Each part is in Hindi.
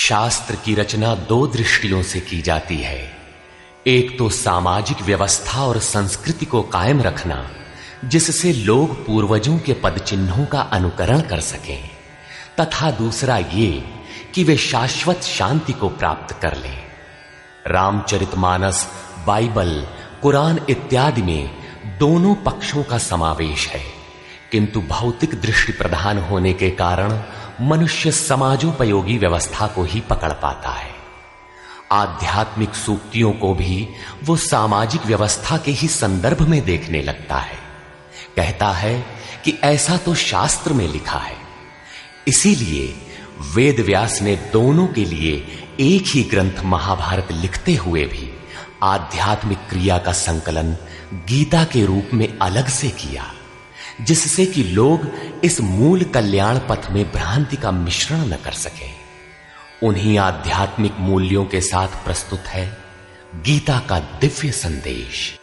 शास्त्र की रचना दो दृष्टियों से की जाती है। एक तो सामाजिक व्यवस्था और संस्कृति को कायम रखना, जिससे लोग पूर्वजों के पद चिन्हों का अनुकरण कर सकें, तथा दूसरा ये कि वे शाश्वत शांति को प्राप्त कर लें। रामचरितमानस, बाइबल, कुरान इत्यादि में दोनों पक्षों का समावेश है, किंतु भौतिक दृष्टि प्रधान होने के कारण मनुष्य समाजोपयोगी व्यवस्था को ही पकड़ पाता है। आध्यात्मिक सूक्तियों को भी वो सामाजिक व्यवस्था के ही संदर्भ में देखने लगता है। कहता है कि ऐसा तो शास्त्र में लिखा है। इसीलिए वेद व्यास ने दोनों के लिए एक ही ग्रंथ महाभारत लिखते हुए भी आध्यात्मिक क्रिया का संकलन गीता के रूप में अलग से किया, जिससे कि लोग इस मूल कल्याण पथ में भ्रांति का मिश्रण न कर सके। उन्हीं आध्यात्मिक मूल्यों के साथ प्रस्तुत है गीता का दिव्य संदेश।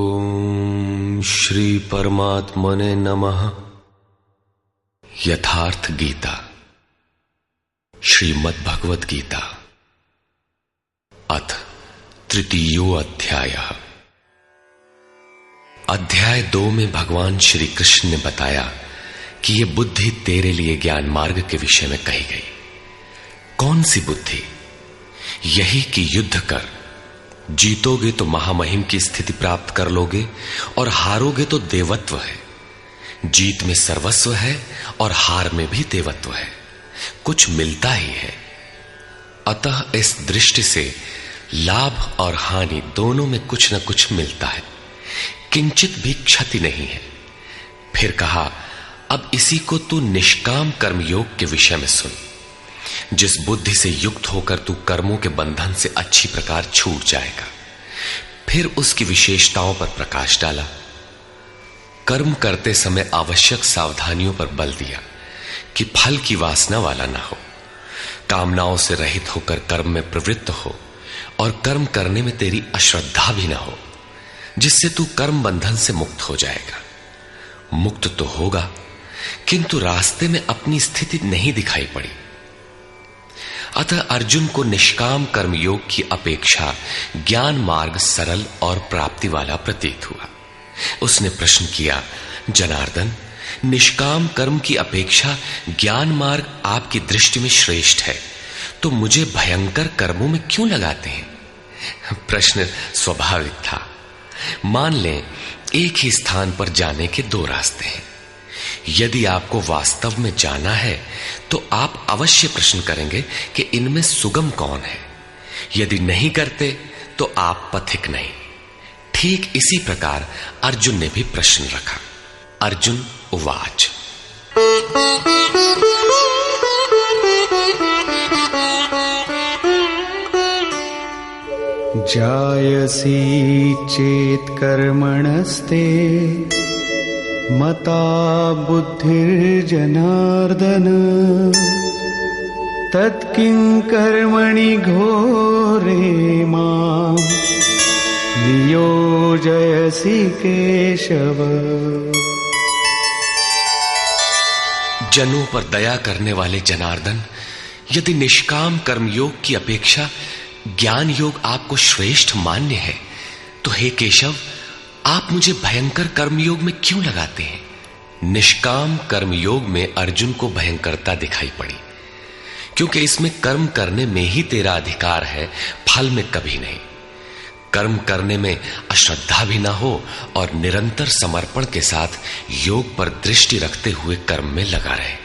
ओम श्री परमात्मने नमः। यथार्थ गीता, श्रीमद् भगवत गीता, अथ तृतीयो अध्यायः। अध्याय 2 में भगवान श्री कृष्ण ने बताया कि यह बुद्धि तेरे लिए ज्ञान मार्ग के विषय में कही गई। कौन सी बुद्धि? यही कि युद्ध कर, जीतोगे तो महामहिम की स्थिति प्राप्त कर लोगे और हारोगे तो देवत्व है। जीत में सर्वस्व है और हार में भी देवत्व है, कुछ मिलता ही है। अतः इस दृष्टि से लाभ और हानि दोनों में कुछ न कुछ मिलता है, किंचित भी क्षति नहीं है। फिर कहा, अब इसी को तू निष्काम कर्मयोग के विषय में सुन। जिस बुद्धि से युक्त होकर तू कर्मों के बंधन से अच्छी प्रकार छूट जाएगा। फिर उसकी विशेषताओं पर प्रकाश डाला। कर्म करते समय आवश्यक सावधानियों पर बल दिया कि फल की वासना वाला ना हो, कामनाओं से रहित होकर कर्म में प्रवृत्त हो और कर्म करने में तेरी अश्रद्धा भी ना हो, जिससे तू कर्म बंधन से मुक्त हो जाएगा। मुक्त तो होगा, किंतु रास्ते में अपनी स्थिति नहीं दिखाई पड़ी। अतः अर्जुन को निष्काम कर्मयोग की अपेक्षा ज्ञान मार्ग सरल और प्राप्ति वाला प्रतीत हुआ। उसने प्रश्न किया, जनार्दन, निष्काम कर्म की अपेक्षा ज्ञान मार्ग आपकी दृष्टि में श्रेष्ठ है, तो मुझे भयंकर कर्मों में क्यों लगाते हैं? प्रश्न स्वाभाविक था। मान लें एक ही स्थान पर जाने के दो रास्ते हैं। यदि आपको वास्तव में जाना है तो आप अवश्य प्रश्न करेंगे कि इनमें सुगम कौन है। यदि नहीं करते तो आप पथिक नहीं। ठीक इसी प्रकार अर्जुन ने भी प्रश्न रखा। अर्जुन उवाच, जायसी चेत कर्मणस्ते मता बुद्धिर्जनार्दन तत्किं कर्मणि घोरे मां नियोजयसि केशव। जनों पर दया करने वाले जनार्दन, यदि निष्काम कर्मयोग की अपेक्षा ज्ञान योग आपको श्रेष्ठ मान्य है, तो हे केशव, आप मुझे भयंकर कर्मयोग में क्यों लगाते हैं? निष्काम कर्मयोग में अर्जुन को भयंकरता दिखाई पड़ी, क्योंकि इसमें कर्म करने में ही तेरा अधिकार है, फल में कभी नहीं। कर्म करने में अश्रद्धा भी ना हो और निरंतर समर्पण के साथ योग पर दृष्टि रखते हुए कर्म में लगा रहे।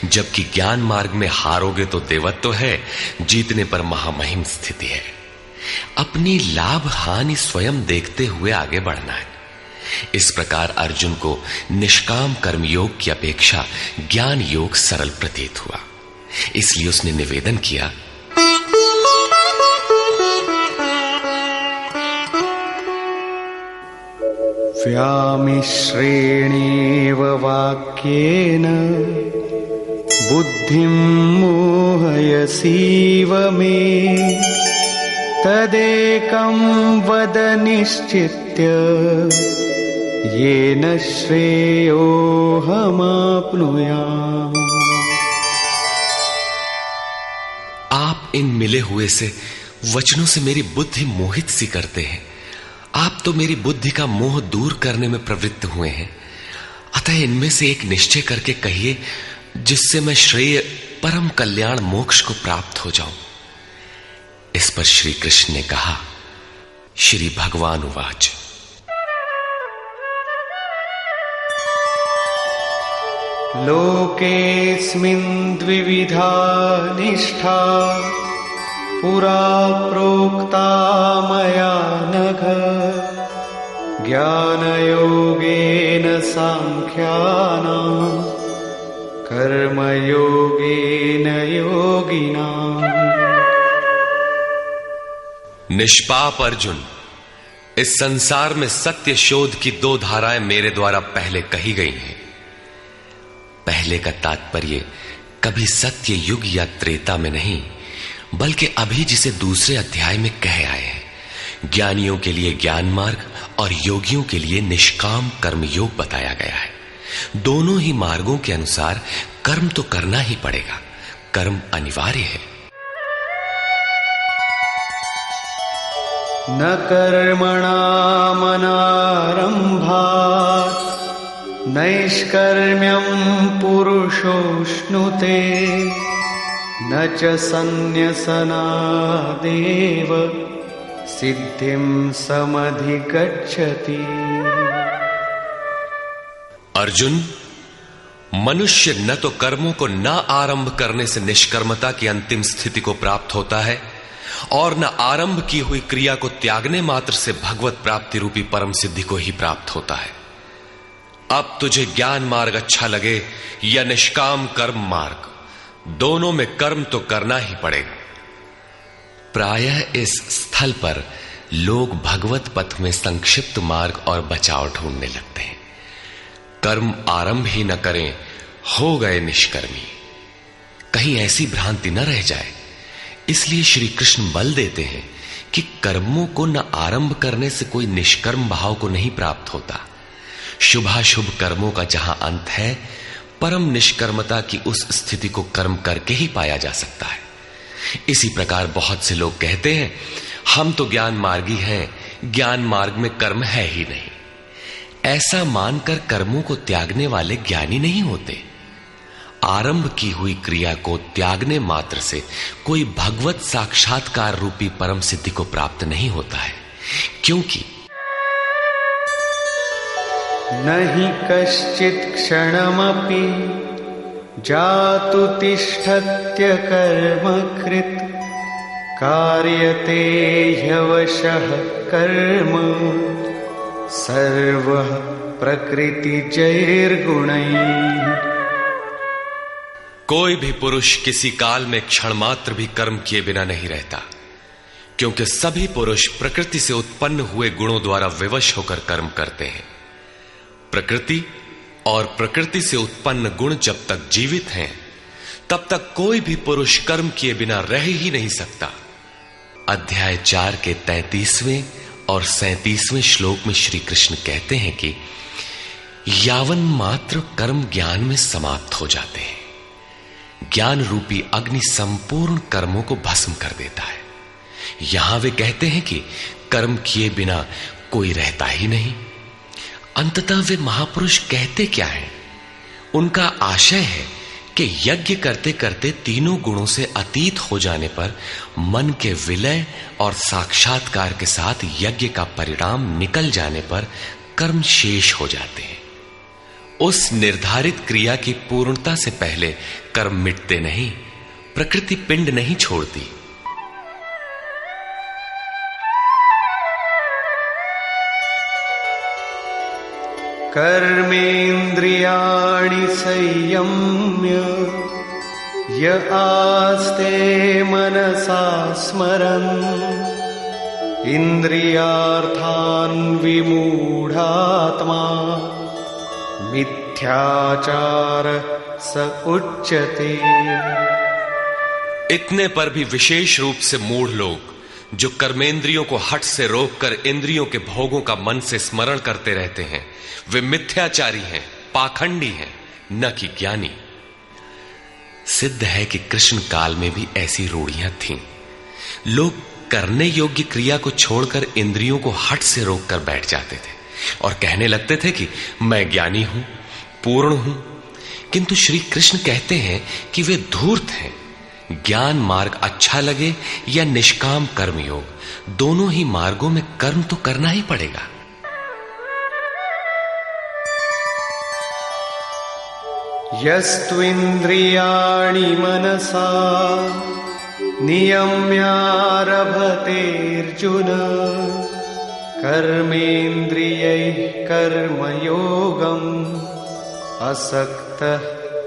जबकि ज्ञान मार्ग में हारोगे तो देवत्व है, जीतने पर महामहिम स्थिति है। अपनी लाभ हानि स्वयं देखते हुए आगे बढ़ना है। इस प्रकार अर्जुन को निष्काम कर्मयोग की अपेक्षा ज्ञान योग सरल प्रतीत हुआ। इसलिए उसने निवेदन किया, व्यामिश्रेणेव वाक्येन बुद्धिं मोहयसीव मे तदेकं वद निश्चित्य येन श्रेयोऽहमाप्नुयाम्। आप इन मिले हुए से वचनों से मेरी बुद्धि मोहित सी करते हैं। आप तो मेरी बुद्धि का मोह दूर करने में प्रवृत्त हुए हैं। अतः इनमें से एक निश्चय करके कहिए जिससे मैं श्रेय परम कल्याण मोक्ष को प्राप्त हो जाऊं। इस पर श्री कृष्ण ने कहा, श्री भगवान उवाच, लोकेऽस्मिन् द्विविधा निष्ठा पुरा प्रोक्ता मया नघ। ज्ञानयोगेन सांख्यानां कर्मयोगेन योगिनाम्। निष्पाप अर्जुन, इस संसार में सत्य शोध की दो धाराएं मेरे द्वारा पहले कही गई हैं। पहले का तात्पर्य कभी सत्य युग या त्रेता में नहीं, बल्कि अभी जिसे दूसरे अध्याय में कहे आए हैं। ज्ञानियों के लिए ज्ञान मार्ग और योगियों के लिए निष्काम कर्म योग बताया गया है। दोनों ही मार्गों के अनुसार कर्म तो करना ही पड़ेगा, कर्म अनिवार्य है। न कर्मणामनारम्भात् नैष्कर्म्यं पुरुषोऽश्नुते न च सन्न्यसनादेव सिद्धिं समधिगच्छति। अर्जुन, मनुष्य न तो कर्मों को न आरंभ करने से निष्कर्मता की अंतिम स्थिति को प्राप्त होता है और न आरंभ की हुई क्रिया को त्यागने मात्र से भगवत प्राप्ति रूपी परम सिद्धि को ही प्राप्त होता है। अब तुझे ज्ञान मार्ग अच्छा लगे या निष्काम कर्म मार्ग, दोनों में कर्म तो करना ही पड़ेगा। प्रायः इस स्थल पर लोग भगवत पथ में संक्षिप्त मार्ग और बचाव ढूंढने लगते हैं। कर्म आरंभ ही न करें, हो गए निष्कर्मी। कहीं ऐसी भ्रांति न रह जाए, इसलिए श्री कृष्ण बल देते हैं कि कर्मों को न आरंभ करने से कोई निष्कर्म भाव को नहीं प्राप्त होता। शुभाशुभ कर्मों का जहां अंत है, परम निष्कर्मता की उस स्थिति को कर्म करके ही पाया जा सकता है। इसी प्रकार बहुत से लोग कहते हैं, हम तो ज्ञान मार्गी हैं, ज्ञान मार्ग में कर्म है ही नहीं। ऐसा मानकर कर्मों को त्यागने वाले ज्ञानी नहीं होते। आरंभ की हुई क्रिया को त्यागने मात्र से कोई भगवत साक्षात्कार रूपी परम सिद्धि को प्राप्त नहीं होता है, क्योंकि नहि कश्चित् क्षणमपि जातु तिष्ठत्य कर्मकृत् कार्यते ह्यवशः कर्म सर्वः प्रकृतिजैर्गुणैः। कोई भी पुरुष किसी काल में क्षण मात्र भी कर्म किए बिना नहीं रहता, क्योंकि सभी पुरुष प्रकृति से उत्पन्न हुए गुणों द्वारा विवश होकर कर्म करते हैं। प्रकृति और प्रकृति से उत्पन्न गुण जब तक जीवित हैं, तब तक कोई भी पुरुष कर्म किए बिना रह ही नहीं सकता। अध्याय 4 के 33वें और 37वें श्लोक में श्री कृष्ण कहते हैं कि यावन मात्र कर्म ज्ञान में समाप्त हो जाते हैं। ज्ञान रूपी अग्नि संपूर्ण कर्मों को भस्म कर देता है। यहां वे कहते हैं कि कर्म किए बिना कोई रहता ही नहीं। अंततः वे महापुरुष कहते क्या हैं? उनका आशय है कि यज्ञ करते करते तीनों गुणों से अतीत हो जाने पर मन के विलय और साक्षात्कार के साथ यज्ञ का परिणाम निकल जाने पर कर्म शेष हो जाते हैं। उस निर्धारित क्रिया की पूर्णता से पहले कर्म मिटते नहीं, प्रकृति पिंड नहीं छोड़ती। कर्मेन्द्रियाणि संयम्य य आस्ते मनसा स्मरन् इन्द्रियार्थान् विमूढात्मा मिथ्याचार स उच्यते। इतने पर भी विशेष रूप से मूढ़ लोग जो कर्मेंद्रियों को हठ से रोककर इंद्रियों के भोगों का मन से स्मरण करते रहते हैं, वे मिथ्याचारी हैं, पाखंडी हैं, न कि ज्ञानी। सिद्ध है कि कृष्ण काल में भी ऐसी रूढ़ियां थीं। लोग करने योग्य क्रिया को छोड़कर इंद्रियों को हठ से रोककर बैठ जाते थे और कहने लगते थे कि मैं ज्ञानी हूं, पूर्ण हूं। किंतु श्री कृष्ण कहते हैं कि वे धूर्त हैं। ज्ञान मार्ग अच्छा लगे या निष्काम कर्म योग, दोनों ही मार्गों में कर्म तो करना ही पड़ेगा। यस्त्विन्द्रियाणि मनसा नियम्यारभतेऽर्जुन कर्मेन्द्रियैः कर्मयोगम् असक्तः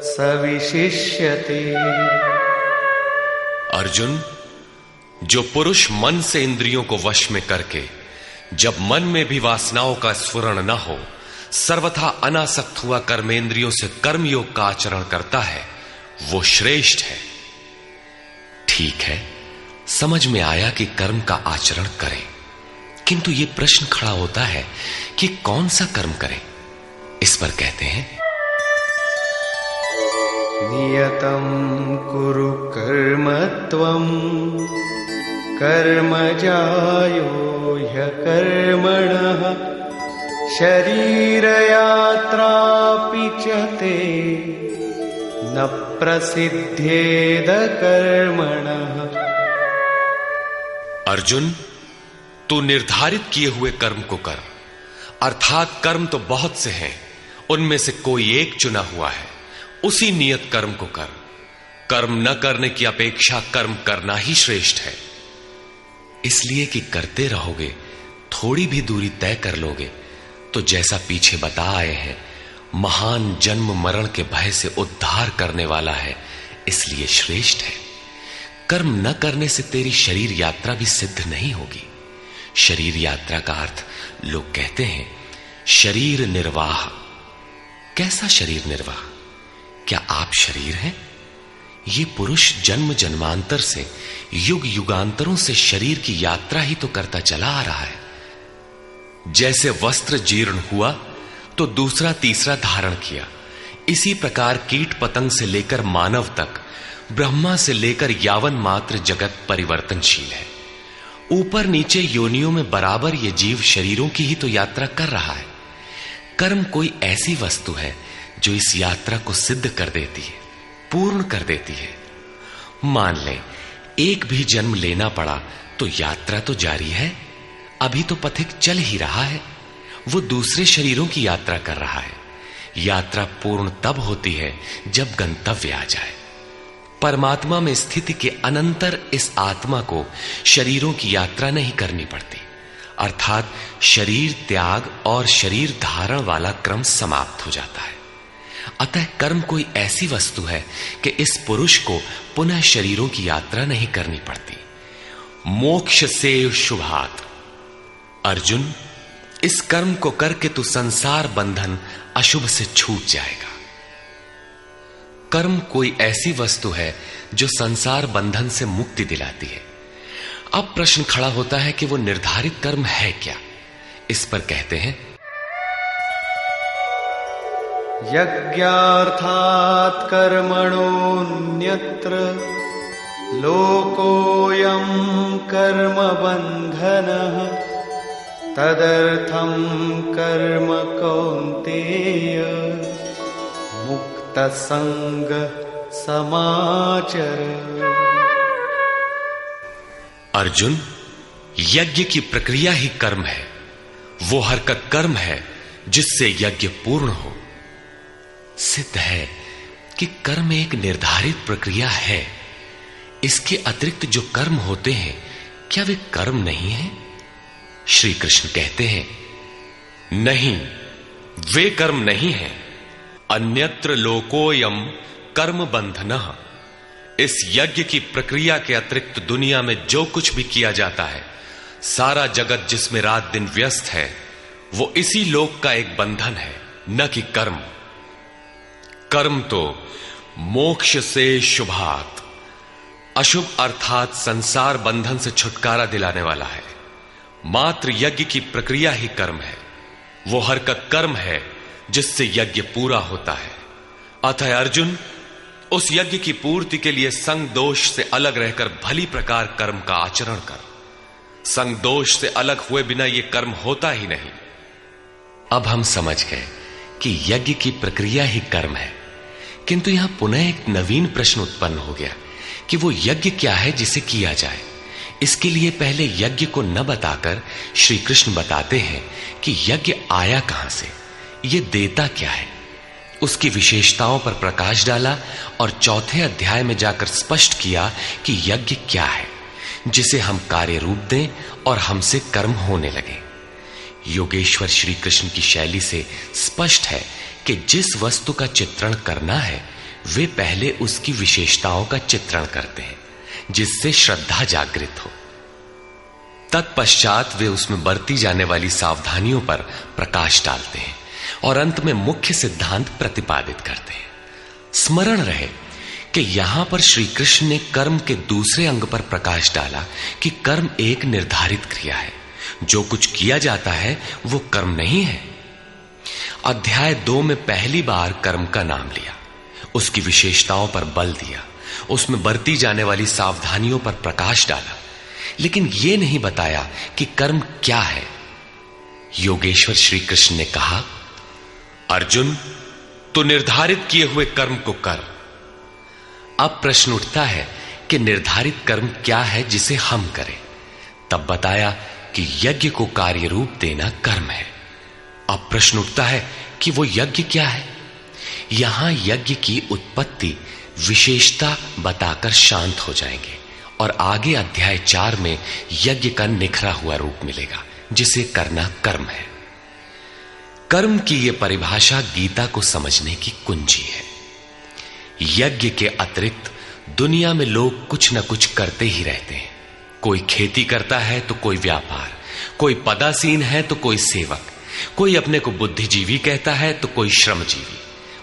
स विशिष्यते। अर्जुन, जो पुरुष मन से इंद्रियों को वश में करके जब मन में भी वासनाओं का स्फुरण न हो सर्वथा अनासक्त हुआ कर्मेंद्रियों से कर्मयोग का आचरण करता है, वो श्रेष्ठ है। ठीक है, समझ में आया कि कर्म का आचरण करें, किंतु ये प्रश्न खड़ा होता है कि कौन सा कर्म करें। इस पर कहते हैं, नियतं कुरु कर्म त्वं कर्मजायो ह्यकर्मणः शरीरयात्रापि च ते न प्रसिद्धेद कर्मणः। अर्जुन, तू निर्धारित किए हुए कर्म को कर, अर्थात कर्म तो बहुत से हैं, उनमें से कोई एक चुना हुआ है, उसी नियत कर्म को कर। कर्म न करने की अपेक्षा कर्म करना ही श्रेष्ठ है। इसलिए कि करते रहोगे, थोड़ी भी दूरी तय कर लोगे तो जैसा पीछे बता आए हैं, महान जन्म मरण के भय से उद्धार करने वाला है, इसलिए श्रेष्ठ है। कर्म न करने से तेरी शरीर यात्रा भी सिद्ध नहीं होगी। शरीर यात्रा का अर्थ लोग कहते हैं शरीर निर्वाह। कैसा शरीर निर्वाह? क्या आप शरीर हैं? ये पुरुष जन्म जन्मांतर से, युग युगांतरों से शरीर की यात्रा ही तो करता चला आ रहा है। जैसे वस्त्र जीर्ण हुआ तो दूसरा तीसरा धारण किया, इसी प्रकार कीट पतंग से लेकर मानव तक, ब्रह्मा से लेकर यावन मात्र जगत परिवर्तनशील है। ऊपर नीचे योनियों में बराबर ये जीव शरीरों की ही तो यात्रा कर रहा है। कर्म कोई ऐसी वस्तु है जो इस यात्रा को सिद्ध कर देती है, पूर्ण कर देती है। मान लें एक भी जन्म लेना पड़ा तो यात्रा तो जारी है, अभी तो पथिक चल ही रहा है, वो दूसरे शरीरों की यात्रा कर रहा है। यात्रा पूर्ण तब होती है जब गंतव्य आ जाए। परमात्मा में स्थिति के अनंतर इस आत्मा को शरीरों की यात्रा नहीं करनी पड़ती, अर्थात शरीर त्याग और शरीर धारण वाला क्रम समाप्त हो जाता है। अतः कर्म कोई ऐसी वस्तु है कि इस पुरुष को पुनः शरीरों की यात्रा नहीं करनी पड़ती। मोक्ष से शुभात। अर्जुन, इस कर्म को करके तू संसार बंधन अशुभ से छूट जाएगा। कर्म कोई ऐसी वस्तु है जो संसार बंधन से मुक्ति दिलाती है। अब प्रश्न खड़ा होता है कि वो निर्धारित कर्म है क्या। इस पर कहते हैं, यज्ञार्थात् कर्मणोऽन्यत्र लोकोऽयं कर्म बन्धनः तदर्थं कर्म कौन्तेय मुक्तसंग समाचर। अर्जुन, यज्ञ की प्रक्रिया ही कर्म है। वो हरकत कर्म है जिससे यज्ञ पूर्ण हो। सिद्ध है कि कर्म एक निर्धारित प्रक्रिया है। इसके अतिरिक्त जो कर्म होते हैं, क्या वे कर्म नहीं है? श्री कृष्ण कहते हैं, नहीं, वे कर्म नहीं है। अन्यत्र लोकोयम कर्म बंधनः। इस यज्ञ की प्रक्रिया के अतिरिक्त दुनिया में जो कुछ भी किया जाता है, सारा जगत जिसमें रात दिन व्यस्त है, वो इसी लोक का एक बंधन है, न कि कर्म। कर्म तो मोक्ष से शुभात। अशुभ अर्थात संसार बंधन से छुटकारा दिलाने वाला है। मात्र यज्ञ की प्रक्रिया ही कर्म है। वो हरकत कर्म है जिससे यज्ञ पूरा होता है। अतः अर्जुन, उस यज्ञ की पूर्ति के लिए संग दोष से अलग रहकर भली प्रकार कर्म का आचरण कर। संग दोष से अलग हुए बिना यह कर्म होता ही नहीं। अब हम समझ गए कि यज्ञ की प्रक्रिया ही कर्म है, किंतु यहां पुनः एक नवीन प्रश्न उत्पन्न हो गया कि वो यज्ञ क्या है जिसे किया जाए। इसके लिए पहले यज्ञ को न बताकर श्री कृष्ण बताते हैं कि यज्ञ आया कहां से, ये देता क्या है। उसकी विशेषताओं पर प्रकाश डाला और चौथे अध्याय में जाकर स्पष्ट किया कि यज्ञ क्या है जिसे हम कार्य रूप दें और हमसे कर्म होने लगे। योगेश्वर श्री कृष्ण की शैली से स्पष्ट है कि जिस वस्तु का चित्रण करना है वे पहले उसकी विशेषताओं का चित्रण करते हैं जिससे श्रद्धा जागृत हो। तत्पश्चात वे उसमें बरती जाने वाली सावधानियों पर प्रकाश डालते हैं और अंत में मुख्य सिद्धांत प्रतिपादित करते हैं। स्मरण रहे कि यहां पर श्री कृष्ण ने कर्म के दूसरे अंग पर प्रकाश डाला कि कर्म एक निर्धारित क्रिया है। जो कुछ किया जाता है वो कर्म नहीं है। अध्याय 2 में पहली बार कर्म का नाम लिया, उसकी विशेषताओं पर बल दिया, उसमें बरती जाने वाली सावधानियों पर प्रकाश डाला, लेकिन यह नहीं बताया कि कर्म क्या है। योगेश्वर श्री कृष्ण ने कहा, अर्जुन, तो निर्धारित किए हुए कर्म को कर। अब प्रश्न उठता है कि निर्धारित कर्म क्या है जिसे हम करें। तब बताया कि यज्ञ को कार्य रूप देना कर्म है। अब प्रश्न उठता है कि वो यज्ञ क्या है। यहां यज्ञ की उत्पत्ति विशेषता बताकर शांत हो जाएंगे और आगे अध्याय 4 में यज्ञ का निखरा हुआ रूप मिलेगा जिसे करना कर्म है। कर्म की यह परिभाषा गीता को समझने की कुंजी है। यज्ञ के अतिरिक्त दुनिया में लोग कुछ न कुछ करते ही रहते हैं। कोई खेती करता है तो कोई व्यापार, कोई पदासीन है तो कोई सेवक, कोई अपने को बुद्धिजीवी कहता है तो कोई श्रमजीवी,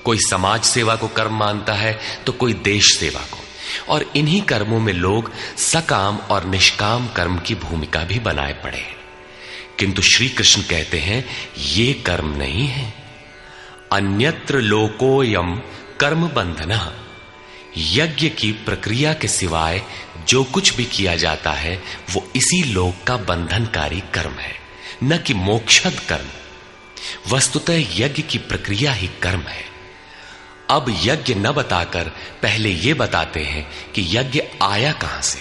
कोई समाज सेवा को कर्म मानता है तो कोई देश सेवा को। और इन्हीं कर्मों में लोग सकाम और निष्काम कर्म की भूमिका भी बनाए पड़े हैं। किंतु श्री कृष्ण कहते हैं ये कर्म नहीं है। अन्यत्र लोकोयम कर्म बंधनः। यज्ञ की प्रक्रिया के सिवाय जो कुछ भी किया जाता है वो इसी लोक का बंधनकारी कर्म है, न कि मोक्षद कर्म। वस्तुतः यज्ञ की प्रक्रिया ही कर्म है। अब यज्ञ न बताकर पहले यह बताते हैं कि यज्ञ आया कहां से।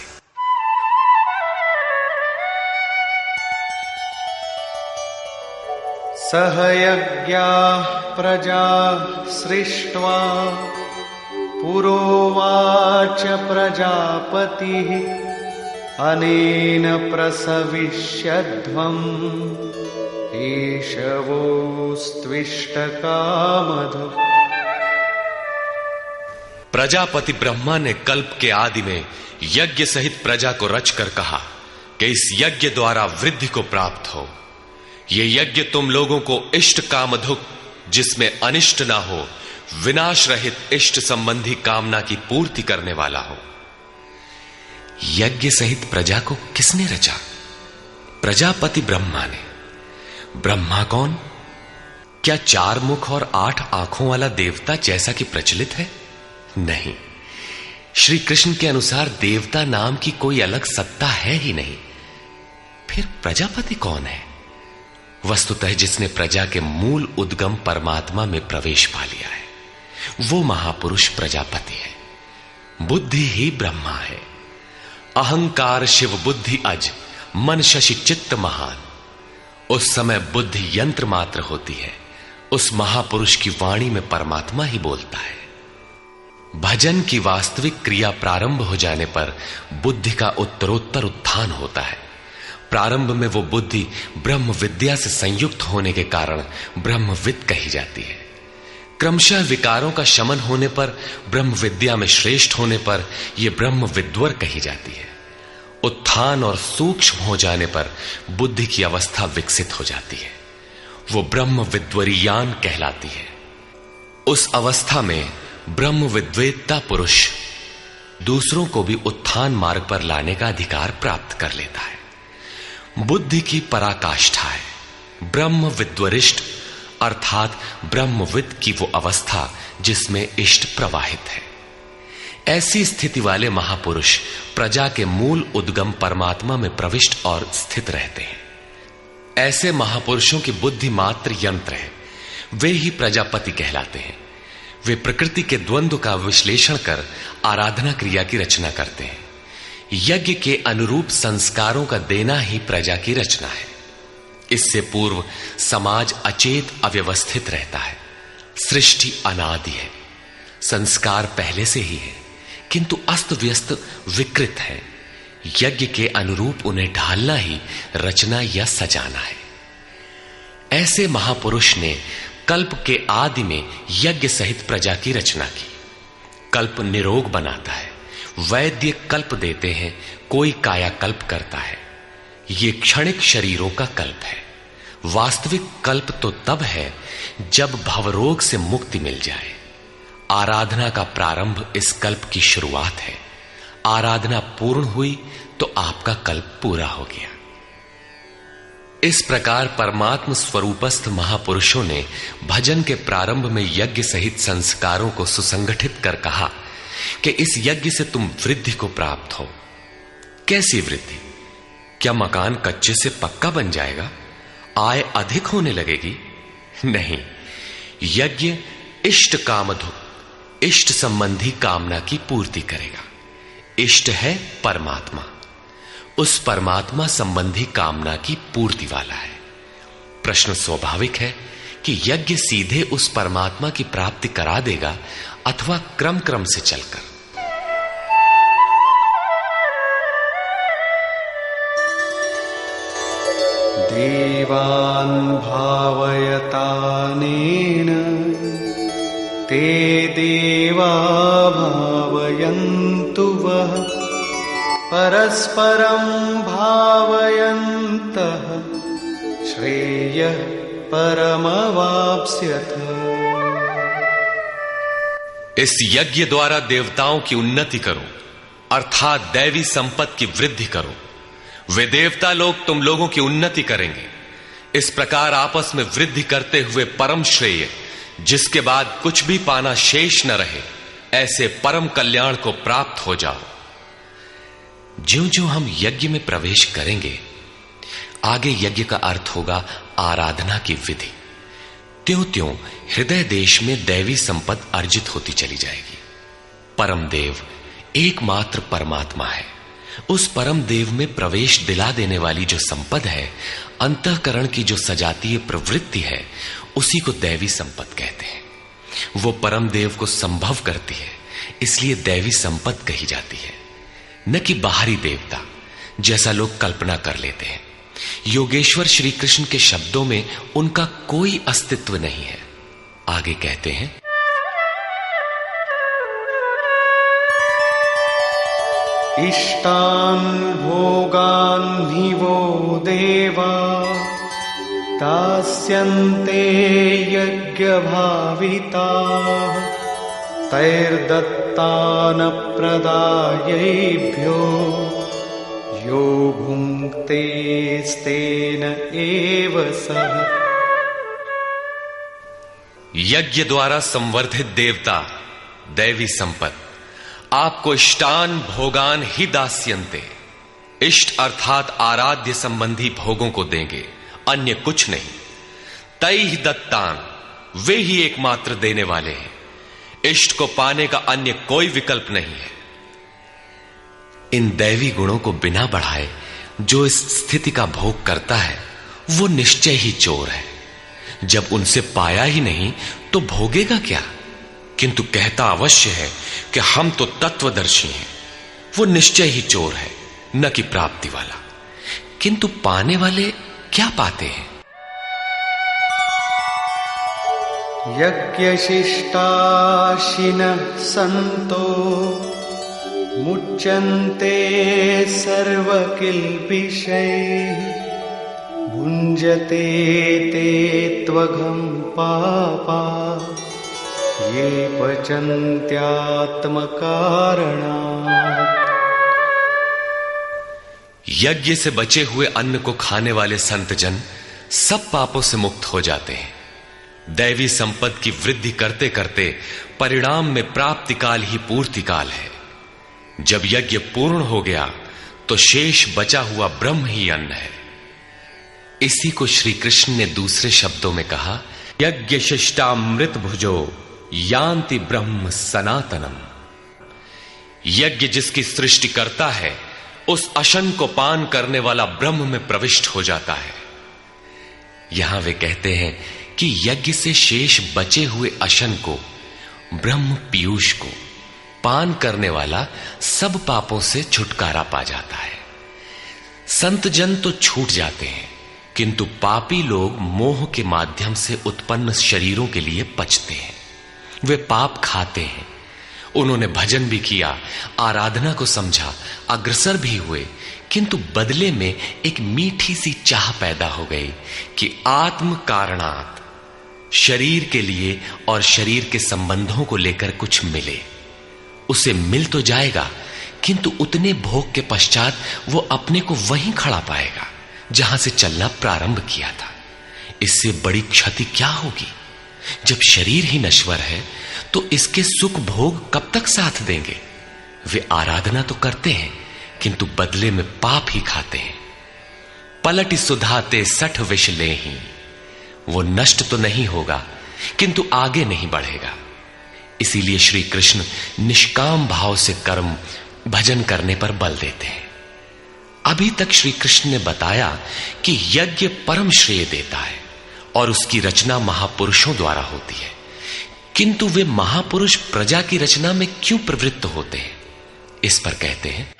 सहयज्ञाः प्रजा सृष्ट्वा पुरोवाच प्रजापतिः अनेन प्रसविष्यध्वम् ईशवोस्त्विष्टकामधु। प्रजापति ब्रह्मा ने कल्प के आदि में यज्ञ सहित प्रजा को रचकर कहा कि इस यज्ञ द्वारा वृद्धि को प्राप्त हो। यह यज्ञ तुम लोगों को इष्ट कामधुक, जिसमें अनिष्ट ना हो, विनाश रहित इष्ट संबंधी कामना की पूर्ति करने वाला हो। यज्ञ सहित प्रजा को किसने रचा? प्रजापति ब्रह्मा ने। ब्रह्मा कौन? क्या 4 मुख और 8 आंखों वाला देवता जैसा कि प्रचलित है? नहीं। श्री कृष्ण के अनुसार देवता नाम की कोई अलग सत्ता है ही नहीं। फिर प्रजापति कौन है? वस्तुतः जिसने प्रजा के मूल उद्गम परमात्मा में प्रवेश पा लिया है वो महापुरुष प्रजापति है। बुद्धि ही ब्रह्मा है। अहंकार शिव बुद्धि अज, मन शशि चित्त महान। उस समय बुद्धि यंत्र मात्र होती है। उस महापुरुष की वाणी में परमात्मा ही बोलता है। भजन की वास्तविक क्रिया प्रारंभ हो जाने पर बुद्धि का उत्तरोत्तर उत्थान होता है। प्रारंभ में वो बुद्धि ब्रह्म विद्या से संयुक्त होने के कारण ब्रह्मविद कही जाती है। क्रमशः विकारों का शमन होने पर, ब्रह्म विद्या में श्रेष्ठ होने पर यह ब्रह्म विद्वर कही जाती है। उत्थान और सूक्ष्म हो जाने पर बुद्धि की अवस्था विकसित हो जाती है। वो ब्रह्म विद्वरीयान कहलाती है। उस अवस्था में ब्रह्म विद्वेत्ता पुरुष दूसरों को भी उत्थान मार्ग पर लाने का अधिकार प्राप्त कर लेता है। बुद्धि की पराकाष्ठा है ब्रह्म विद्वरिष्ट, अर्थात ब्रह्मविद की वो अवस्था जिसमें इष्ट प्रवाहित है। ऐसी स्थिति वाले महापुरुष प्रजा के मूल उद्गम परमात्मा में प्रविष्ट और स्थित रहते हैं। ऐसे महापुरुषों की बुद्धि मात्र यंत्र है, वे ही प्रजापति कहलाते हैं। वे प्रकृति के द्वंद्व का विश्लेषण कर आराधना क्रिया की रचना करते हैं। यज्ञ के अनुरूप संस्कारों का देना ही प्रजा की रचना है। इससे पूर्व समाज अचेत अव्यवस्थित रहता है। सृष्टि अनादि है, संस्कार पहले से ही है, किंतु अस्त व्यस्त विकृत है। यज्ञ के अनुरूप उन्हें ढालना ही रचना या सजाना है। ऐसे महापुरुष ने कल्प के आदि में यज्ञ सहित प्रजा की रचना की। कल्प निरोग बनाता है, वैद्य कल्प देते हैं, कोई कायाकल्प करता है। ये क्षणिक शरीरों का कल्प है। वास्तविक कल्प तो तब है जब भवरोग से मुक्ति मिल जाए। आराधना का प्रारंभ इस कल्प की शुरुआत है। आराधना पूर्ण हुई तो आपका कल्प पूरा हो गया। इस प्रकार परमात्म स्वरूपस्थ महापुरुषों ने भजन के प्रारंभ में यज्ञ सहित संस्कारों को सुसंगठित कर कहा कि इस यज्ञ से तुम वृद्धि को प्राप्त हो। कैसी वृद्धि? क्या मकान कच्चे से पक्का बन जाएगा? आय अधिक होने लगेगी? नहीं, यज्ञ इष्ट कामधुक, इष्ट संबंधी कामना की पूर्ति करेगा। इष्ट है परमात्मा, उस परमात्मा संबंधी कामना की पूर्ति वाला है। प्रश्न स्वाभाविक है कि यज्ञ सीधे उस परमात्मा की प्राप्ति करा देगा अथवा क्रम क्रम से चलकर। देवान् भावयतानेन ते देवा भावयन्तु वः परस्परं भावयन्तः श्रेयः परमवाप्स्यथ। इस यज्ञ द्वारा देवताओं की उन्नति करो, अर्थात दैवी संपत्ति की वृद्धि करो। वे देवता लोग तुम लोगों की उन्नति करेंगे। इस प्रकार आपस में वृद्धि करते हुए परम श्रेय, जिसके बाद कुछ भी पाना शेष न रहे, ऐसे परम कल्याण को प्राप्त हो जाओ। ज्यों ज्यों हम यज्ञ में प्रवेश करेंगे, आगे यज्ञ का अर्थ होगा आराधना की विधि। त्यों त्यों हृदय देश में दैवी संपत्ति अर्जित होती चली जाएगी। परम देव एकमात्र परमात्मा है। उस परम देव में प्रवेश दिला देने वाली जो संपद है, अंतःकरण की जो सजातीय प्रवृत्ति है, उसी को दैवी संपत्ति कहते हैं। वो परम देव को संभव करती है, इसलिए दैवी संपत्ति कही जाती है, न कि बाहरी देवता जैसा लोग कल्पना कर लेते हैं। योगेश्वर श्री कृष्ण के शब्दों में उनका कोई अस्तित्व नहीं है। आगे कहते हैं, इष्टान् भोगान् हि वो देवा दास्यन्ते यज्ञभाविताः तैर्दत्तान् प्रदायैभ्यो यो भुङ्क्तेस्तेन एव सः। यज्ञ द्वारा संवर्धित देवता दैवी संपत्ति आपको इष्टान भोगान ही दास्यन्ते, इष्ट अर्थात आराध्य संबंधी भोगों को देंगे, अन्य कुछ नहीं। तैहि दत्तान, वे ही एकमात्र देने वाले हैं। इष्ट को पाने का अन्य कोई विकल्प नहीं है। इन दैवी गुणों को बिना बढ़ाए जो इस स्थिति का भोग करता है, वो निश्चय ही चोर है। जब उनसे पाया ही नहीं तो भोगेगा क्या? किंतु कहता अवश्य है कि हम तो तत्वदर्शी हैं। वो निश्चय ही चोर है, न कि प्राप्ति वाला। किंतु पाने वाले क्या पाते हैं? यज्ञशिष्टाशिनः सन्तो मुच्यन्ते सर्वकिल्बिषैः भुञ्जते ते त्वघं पापा ये पचन्त्यात्मकारणात्। यज्ञ से बचे हुए अन्न को खाने वाले संतजन सब पापों से मुक्त हो जाते हैं। दैवी संपत्ति की वृद्धि करते करते परिणाम में प्राप्ति काल ही पूर्ति काल है। जब यज्ञ पूर्ण हो गया तो शेष बचा हुआ ब्रह्म ही अन्न है। इसी को श्री कृष्ण ने दूसरे शब्दों में कहा, यज्ञ शिष्टामृत भुजो यान्ति ब्रह्म सनातनम। यज्ञ जिसकी सृष्टि करता है उस अशन को पान करने वाला ब्रह्म में प्रविष्ट हो जाता है। यहां वे कहते हैं कि यज्ञ से शेष बचे हुए अशन को, ब्रह्म पीयूष को पान करने वाला सब पापों से छुटकारा पा जाता है। संत जन तो छूट जाते हैं, किंतु पापी लोग मोह के माध्यम से उत्पन्न शरीरों के लिए पचते हैं। वे पाप खाते हैं। उन्होंने भजन भी किया, आराधना को समझा, अग्रसर भी हुए, किंतु बदले में एक मीठी सी चाह पैदा हो गई कि आत्म कारणात् शरीर के लिए और शरीर के संबंधों को लेकर कुछ मिले। उसे मिल तो जाएगा, किंतु उतने भोग के पश्चात वो अपने को वहीं खड़ा पाएगा जहां से चलना प्रारंभ किया था। इससे बड़ी क्षति क्या होगी? जब शरीर ही नश्वर है तो इसके सुख भोग कब तक साथ देंगे? वे आराधना तो करते हैं, किंतु बदले में पाप ही खाते हैं। पलट सुधाते 60 विष ले ही, वो नष्ट तो नहीं होगा, किंतु आगे नहीं बढ़ेगा। इसीलिए श्री कृष्ण निष्काम भाव से कर्म भजन करने पर बल देते हैं। अभी तक श्री कृष्ण ने बताया कि यज्ञ परम श्रेय देता है और उसकी रचना महापुरुषों द्वारा होती है, किंतु वे महापुरुष प्रजा की रचना में क्यों प्रवृत्त होते हैं? इस पर कहते हैं,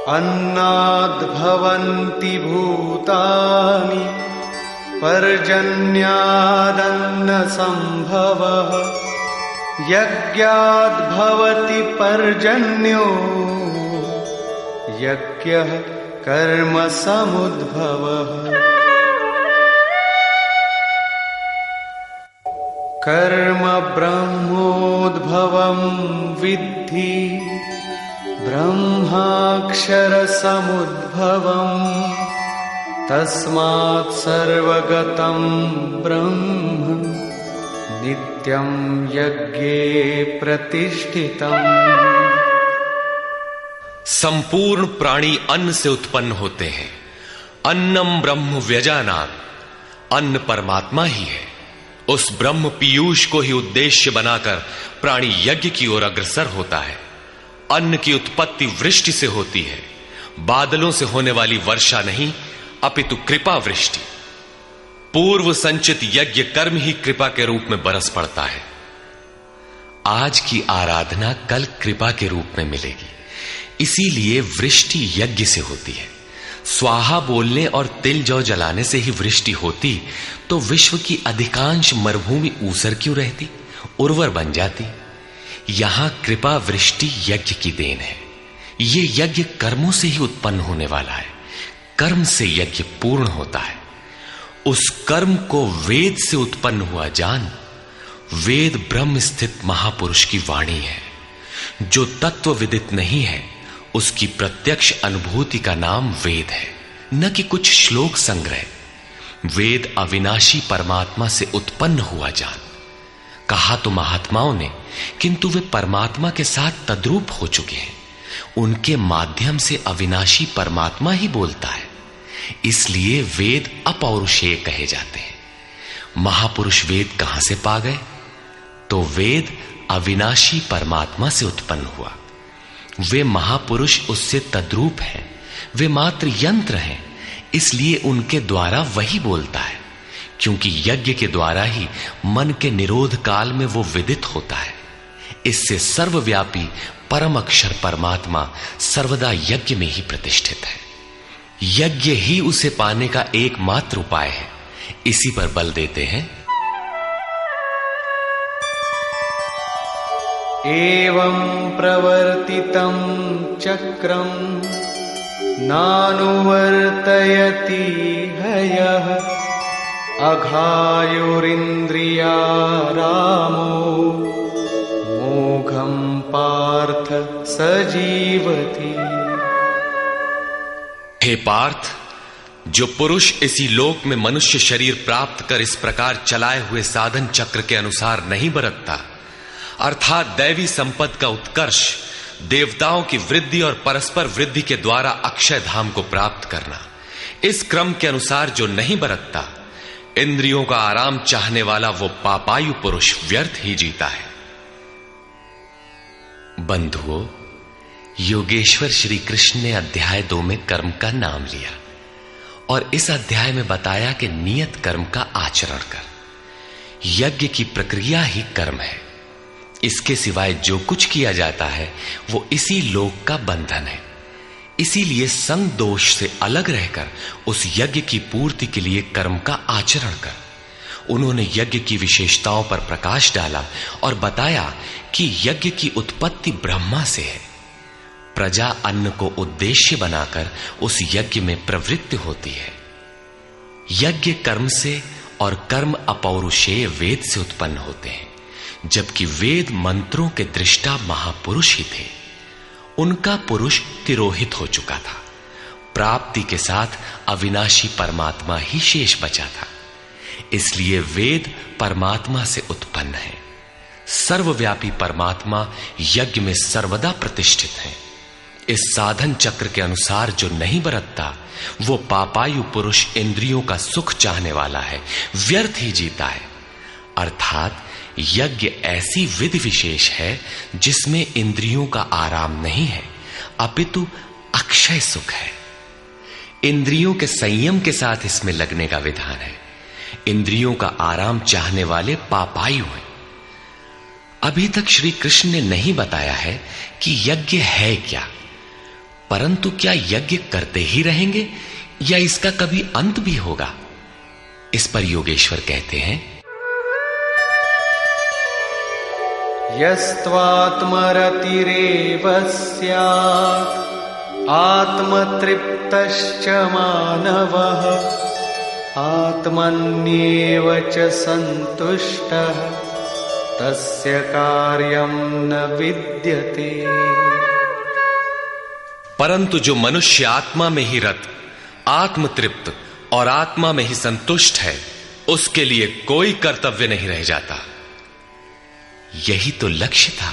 अन्नाद्भवन्ति भूतानि पर्जन्यादन्न संभवः यज्ञाद्भवति पर्जन्यो यज्ञः कर्म समुद्भवः। कर्म ब्रह्मोद्भवं विद्धि ब्रह्माक्षर समुद्भवम् तस्मात् सर्वगतं ब्रह्म नित्यं यज्ञे प्रतिष्ठितम्। संपूर्ण प्राणी अन्न से उत्पन्न होते हैं। अन्नम ब्रह्म व्यजानात्, अन्न परमात्मा ही है। उस ब्रह्म पीयूष को ही उद्देश्य बनाकर प्राणी यज्ञ की ओर अग्रसर होता है। अन्न की उत्पत्ति वृष्टि से होती है, बादलों से होने वाली वर्षा नहीं, अपितु कृपा वृष्टि। पूर्व संचित यज्ञ कर्म ही कृपा के रूप में बरस पड़ता है। आज की आराधना कल कृपा के रूप में मिलेगी। इसीलिए वृष्टि यज्ञ से होती है। स्वाहा बोलने और तिल जौ जलाने से ही वृष्टि होती तो विश्व की अधिकांश मरुभूमि ऊसर क्यों रहती, उर्वर बन जाती। यहां कृपा वृष्टि यज्ञ की देन है। ये यज्ञ कर्मों से ही उत्पन्न होने वाला है। कर्म से यज्ञ पूर्ण होता है। उस कर्म को वेद से उत्पन्न हुआ जान। वेद ब्रह्म स्थित महापुरुष की वाणी है। जो तत्व विदित नहीं है उसकी प्रत्यक्ष अनुभूति का नाम वेद है, न कि कुछ श्लोक संग्रह। वेद अविनाशी परमात्मा से उत्पन्न हुआ जान। कहा तो महात्माओं ने, किंतु वे परमात्मा के साथ तद्रूप हो चुके हैं। उनके माध्यम से अविनाशी परमात्मा ही बोलता है। इसलिए वेद अपौरुषेय कहे जाते हैं। महापुरुष वेद कहां से पा गए? तो वेद अविनाशी परमात्मा से उत्पन्न हुआ। वे महापुरुष उससे तद्रूप हैं। वे मात्र यंत्र हैं, इसलिए उनके द्वारा वही बोलता है, क्योंकि यज्ञ के द्वारा ही मन के निरोध काल में वो विदित होता है। इससे सर्वव्यापी परम अक्षर परमात्मा सर्वदा यज्ञ में ही प्रतिष्ठित है। यज्ञ ही उसे पाने का एकमात्र उपाय है। इसी पर बल देते हैं, एवं प्रवर्तितं चक्रं नानुवर्तयति हयः अघायुरिन्द्रियारामो मोघं पार्थ सजीवति। हे पार्थ, जो पुरुष इसी लोक में मनुष्य शरीर प्राप्त कर इस प्रकार चलाए हुए साधन चक्र के अनुसार नहीं बरतता, अर्थात दैवी संपत्ति का उत्कर्ष, देवताओं की वृद्धि और परस्पर वृद्धि के द्वारा अक्षय धाम को प्राप्त करना, इस क्रम के अनुसार जो नहीं बरतता, इंद्रियों का आराम चाहने वाला वो पापायु पुरुष व्यर्थ ही जीता है। बंधुओं, योगेश्वर श्री कृष्ण ने अध्याय 2 में कर्म का नाम लिया और इस अध्याय में बताया कि नियत कर्म का आचरण कर। यज्ञ की प्रक्रिया ही कर्म है। इसके सिवाय जो कुछ किया जाता है वो इसी लोक का बंधन है। इसीलिए संग दोष से अलग रहकर उस यज्ञ की पूर्ति के लिए कर्म का आचरण कर। उन्होंने यज्ञ की विशेषताओं पर प्रकाश डाला और बताया कि यज्ञ की उत्पत्ति ब्रह्मा से है। प्रजा अन्न को उद्देश्य बनाकर उस यज्ञ में प्रवृत्त होती है। यज्ञ कर्म से और कर्म अपौरुषेय वेद से उत्पन्न होते हैं, जबकि वेद मंत्रों के दृष्टा महापुरुष ही थे। उनका पुरुष तिरोहित हो चुका था। प्राप्ति के साथ अविनाशी परमात्मा ही शेष बचा था। इसलिए वेद परमात्मा से उत्पन्न है। सर्वव्यापी परमात्मा यज्ञ में सर्वदा प्रतिष्ठित है। इस साधन चक्र के अनुसार जो नहीं बरतता, वो पापायु पुरुष इंद्रियों का सुख चाहने वाला है, व्यर्थ ही जीता है। अर्थात यज्ञ ऐसी विधि विशेष है जिसमें इंद्रियों का आराम नहीं है, अपितु अक्षय सुख है। इंद्रियों के संयम के साथ इसमें लगने का विधान है। इंद्रियों का आराम चाहने वाले पापायु हैं। अभी तक श्री कृष्ण ने नहीं बताया है कि यज्ञ है क्या, परंतु क्या यज्ञ करते ही रहेंगे या इसका कभी अंत भी होगा? इस पर योगेश्वर कहते हैं, यस्त्वात्मरतिरेव स्यात् आत्मतृप्तश्च मानवः आत्मन्येव च सन्तुष्टः तस्य कार्यं न विद्यते। परंतु जो मनुष्य आत्मा में ही रत, आत्मतृप्त और आत्मा में ही संतुष्ट है, उसके लिए कोई कर्तव्य नहीं रह जाता। यही तो लक्ष्य था।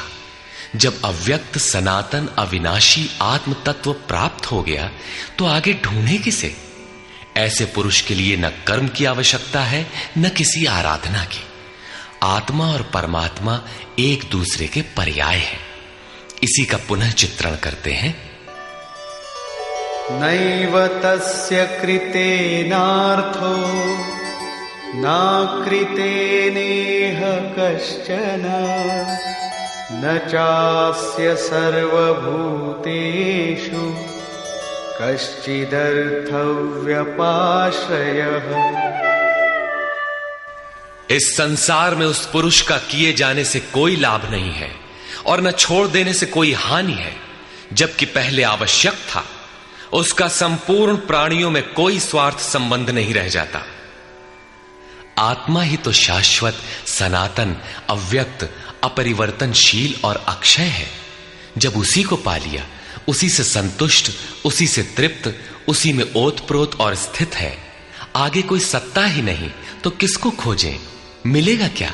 जब अव्यक्त सनातन अविनाशी आत्म तत्व प्राप्त हो गया तो आगे ढूंढे किसे? ऐसे पुरुष के लिए न कर्म की आवश्यकता है न किसी आराधना की। आत्मा और परमात्मा एक दूसरे के पर्याय हैं। इसी का पुनः चित्रण करते हैं। नैव तस्य कृतेनार्थो नाकृतेनेह कश्चन न चास्य सर्वभूतेषु कश्चिदर्थव्यपाश्रयः। इस संसार में उस पुरुष का किए जाने से कोई लाभ नहीं है और न छोड़ देने से कोई हानि है, जबकि पहले आवश्यक था। उसका संपूर्ण प्राणियों में कोई स्वार्थ संबंध नहीं रह जाता। आत्मा ही तो शाश्वत, सनातन, अव्यक्त, अपरिवर्तनशील और अक्षय है। जब उसी को पा लिया, उसी से संतुष्ट, उसी से तृप्त, उसी में ओतप्रोत और स्थित है, आगे कोई सत्ता ही नहीं तो किसको खोजें? मिलेगा क्या?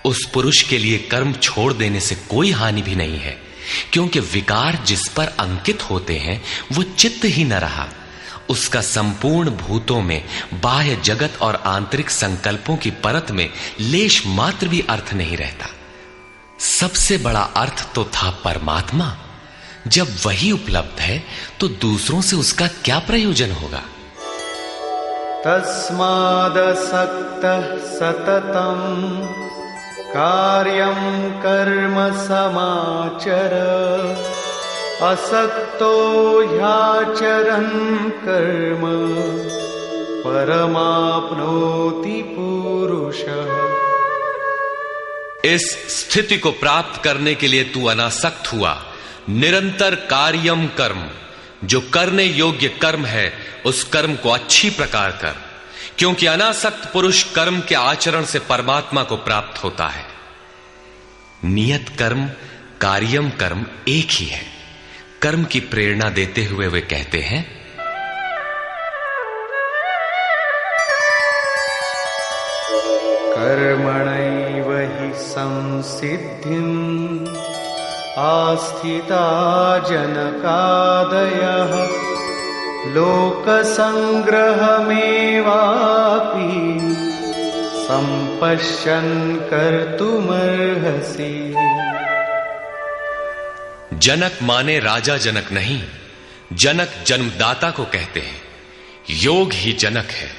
उस पुरुष के लिए कर्म छोड़ देने से कोई हानि भी नहीं है, क्योंकि विकार जिस पर अंकित होते हैं वो चित्त ही न रहा। उसका संपूर्ण भूतों में बाह्य जगत और आंतरिक संकल्पों की परत में लेश मात्र भी अर्थ नहीं रहता। सबसे बड़ा अर्थ तो था परमात्मा। जब वही उपलब्ध है तो दूसरों से उसका क्या प्रयोजन होगा? तस्मादसक्तः सततं कार्यं कर्म समाचर असक्तो ह्याचरन् कर्म परमाप्नोति पुरुषः। इस स्थिति को प्राप्त करने के लिए तू अनासक्त हुआ। निरंतर कार्यम कर्म जो करने योग्य कर्म है उस कर्म को अच्छी प्रकार कर, क्योंकि अनासक्त पुरुष कर्म के आचरण से परमात्मा को प्राप्त होता है। नियत कर्म कार्यम कर्म एक ही है। कर्म की प्रेरणा देते हुए वे कहते हैं, कर्मणैव हि संसिद्धिम् आस्थिता जनकादयः लोकसंग्रहमेवापि संपश्यन् कर्तुमर्हसि। जनक माने राजा जनक नहीं, जनक जन्मदाता को कहते हैं। योग ही जनक है,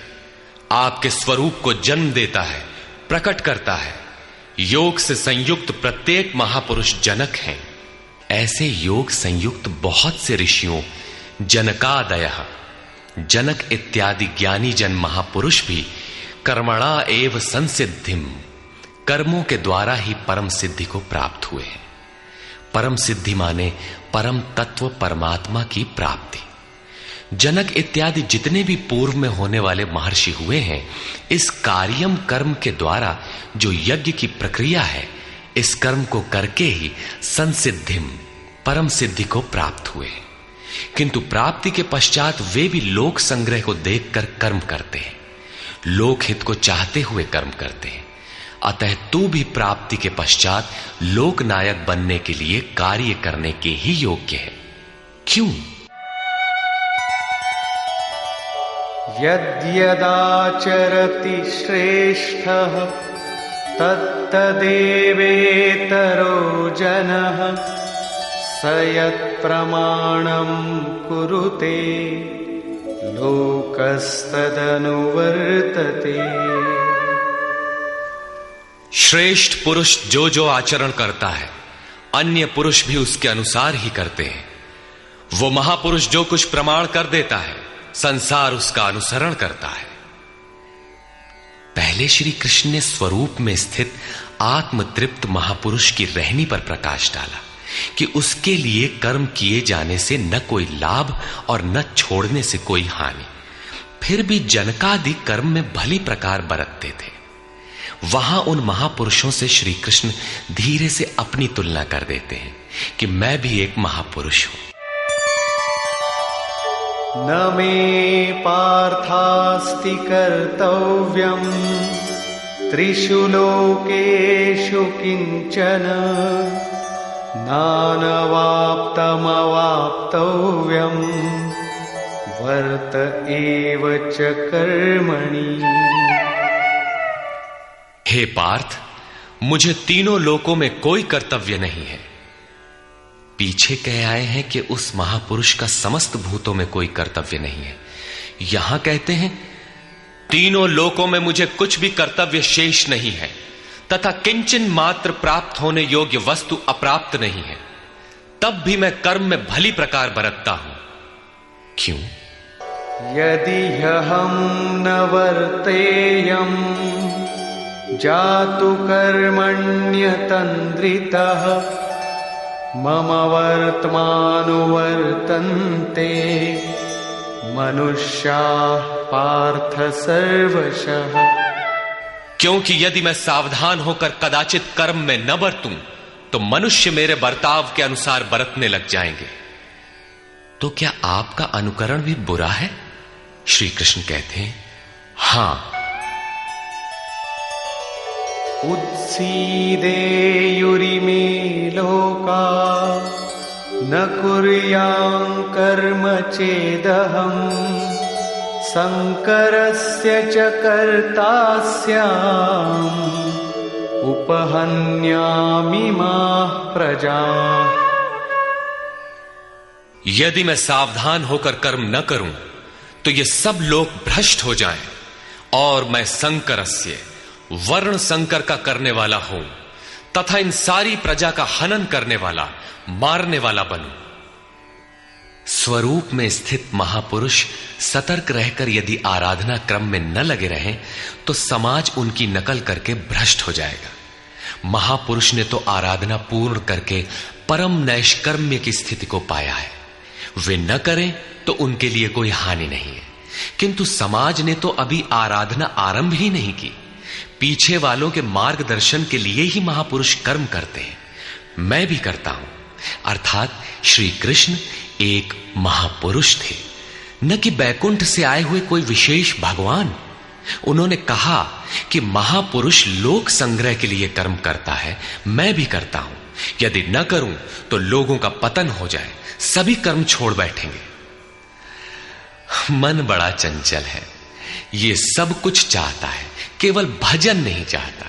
आपके स्वरूप को जन्म देता है, प्रकट करता है। योग से संयुक्त प्रत्येक महापुरुष जनक हैं। ऐसे योग संयुक्त बहुत से ऋषियों जनकादयः जनक इत्यादि ज्ञानी जन महापुरुष भी कर्मणा एव संसिद्धिम कर्मों के द्वारा ही परम सिद्धि को प्राप्त हुए हैं। परम सिद्धि माने परम तत्व परमात्मा की प्राप्ति। जनक इत्यादि जितने भी पूर्व में होने वाले महर्षि हुए हैं, इस कार्यम कर्म के द्वारा जो यज्ञ की प्रक्रिया है, इस कर्म को करके ही संसिद्धिम परम सिद्धि को प्राप्त हुए। किंतु प्राप्ति के पश्चात वे भी लोक संग्रह को देखकर कर्म करते हैं, लोक हित को चाहते हुए कर्म करते हैं। अतः तू भी प्राप्ति के पश्चात लोक नायक बनने के लिए कार्य करने के ही योग्य है। क्यों? यद्यदाचरति श्रेष्ठः तत्तदेवेतरो जनः स यत्प्रमाणं कुरुते लोकस्तदनुवर्तते। श्रेष्ठ पुरुष जो जो आचरण करता है, अन्य पुरुष भी उसके अनुसार ही करते हैं। वो महापुरुष जो कुछ प्रमाण कर देता है, संसार उसका अनुसरण करता है। पहले श्री कृष्ण ने स्वरूप में स्थित आत्मतृप्त महापुरुष की रहनी पर प्रकाश डाला कि उसके लिए कर्म किए जाने से न कोई लाभ और न छोड़ने से कोई हानि। फिर भी जनकादि कर्म में भली प्रकार बरतते थे। वहां उन महापुरुषों से श्री कृष्ण धीरे से अपनी तुलना कर देते हैं कि मैं भी एक महापुरुष हूं। न मे पार्थास्ति कर्तव्यम् त्रिषु लोकेषु किंचन नानवाप्तमवाप्तव्यम् वर्त एव च कर्मणि। हे पार्थ, मुझे तीनों लोकों में कोई कर्तव्य नहीं है। पीछे कह आए हैं कि उस महापुरुष का समस्त भूतों में कोई कर्तव्य नहीं है। यहां कहते हैं तीनों लोकों में मुझे कुछ भी कर्तव्य शेष नहीं है, तथा किंचन मात्र प्राप्त होने योग्य वस्तु अप्राप्त नहीं है। तब भी मैं कर्म में भली प्रकार बरतता हूं। क्यों? यदि हम न वर्तेयम् जातु कर्मण्यतन्द्रितः मम वर्त्मानुवर्तन्ते मनुष्याः पार्थ सर्वशः। क्योंकि यदि मैं सावधान होकर कदाचित कर्म में न बरतूं तो मनुष्य मेरे बर्ताव के अनुसार बरतने लग जाएंगे। तो क्या आपका अनुकरण भी बुरा है? श्री कृष्ण कहते हैं हां। उत्सीदेयुरिमे लोका न कुर्यां कर्म चेदहम् संकरस्य च कर्ता स्याम् उपहन्यामिमाः प्रजाः। यदि मैं सावधान होकर कर्म न करूं तो ये सब लोग भ्रष्ट हो जाएं और मैं संकरस्य वर्ण संकर का करने वाला हूं तथा इन सारी प्रजा का हनन करने वाला, मारने वाला बनूं। स्वरूप में स्थित महापुरुष सतर्क रहकर यदि आराधना क्रम में न लगे रहें तो समाज उनकी नकल करके भ्रष्ट हो जाएगा। महापुरुष ने तो आराधना पूर्ण करके परम नैष्कर्म्य की स्थिति को पाया है। वे न करें तो उनके लिए कोई हानि नहीं है। किंतु समाज ने तो अभी आराधना आरंभ ही नहीं की। पीछे वालों के मार्गदर्शन के लिए ही महापुरुष कर्म करते हैं। मैं भी करता हूं। अर्थात श्री कृष्ण एक महापुरुष थे, न कि बैकुंठ से आए हुए कोई विशेष भगवान। उन्होंने कहा कि महापुरुष लोक संग्रह के लिए कर्म करता है, मैं भी करता हूं। यदि न करूं तो लोगों का पतन हो जाए, सभी कर्म छोड़ बैठेंगे। मन बड़ा चंचल है, ये सब कुछ चाहता है, केवल भजन नहीं चाहता।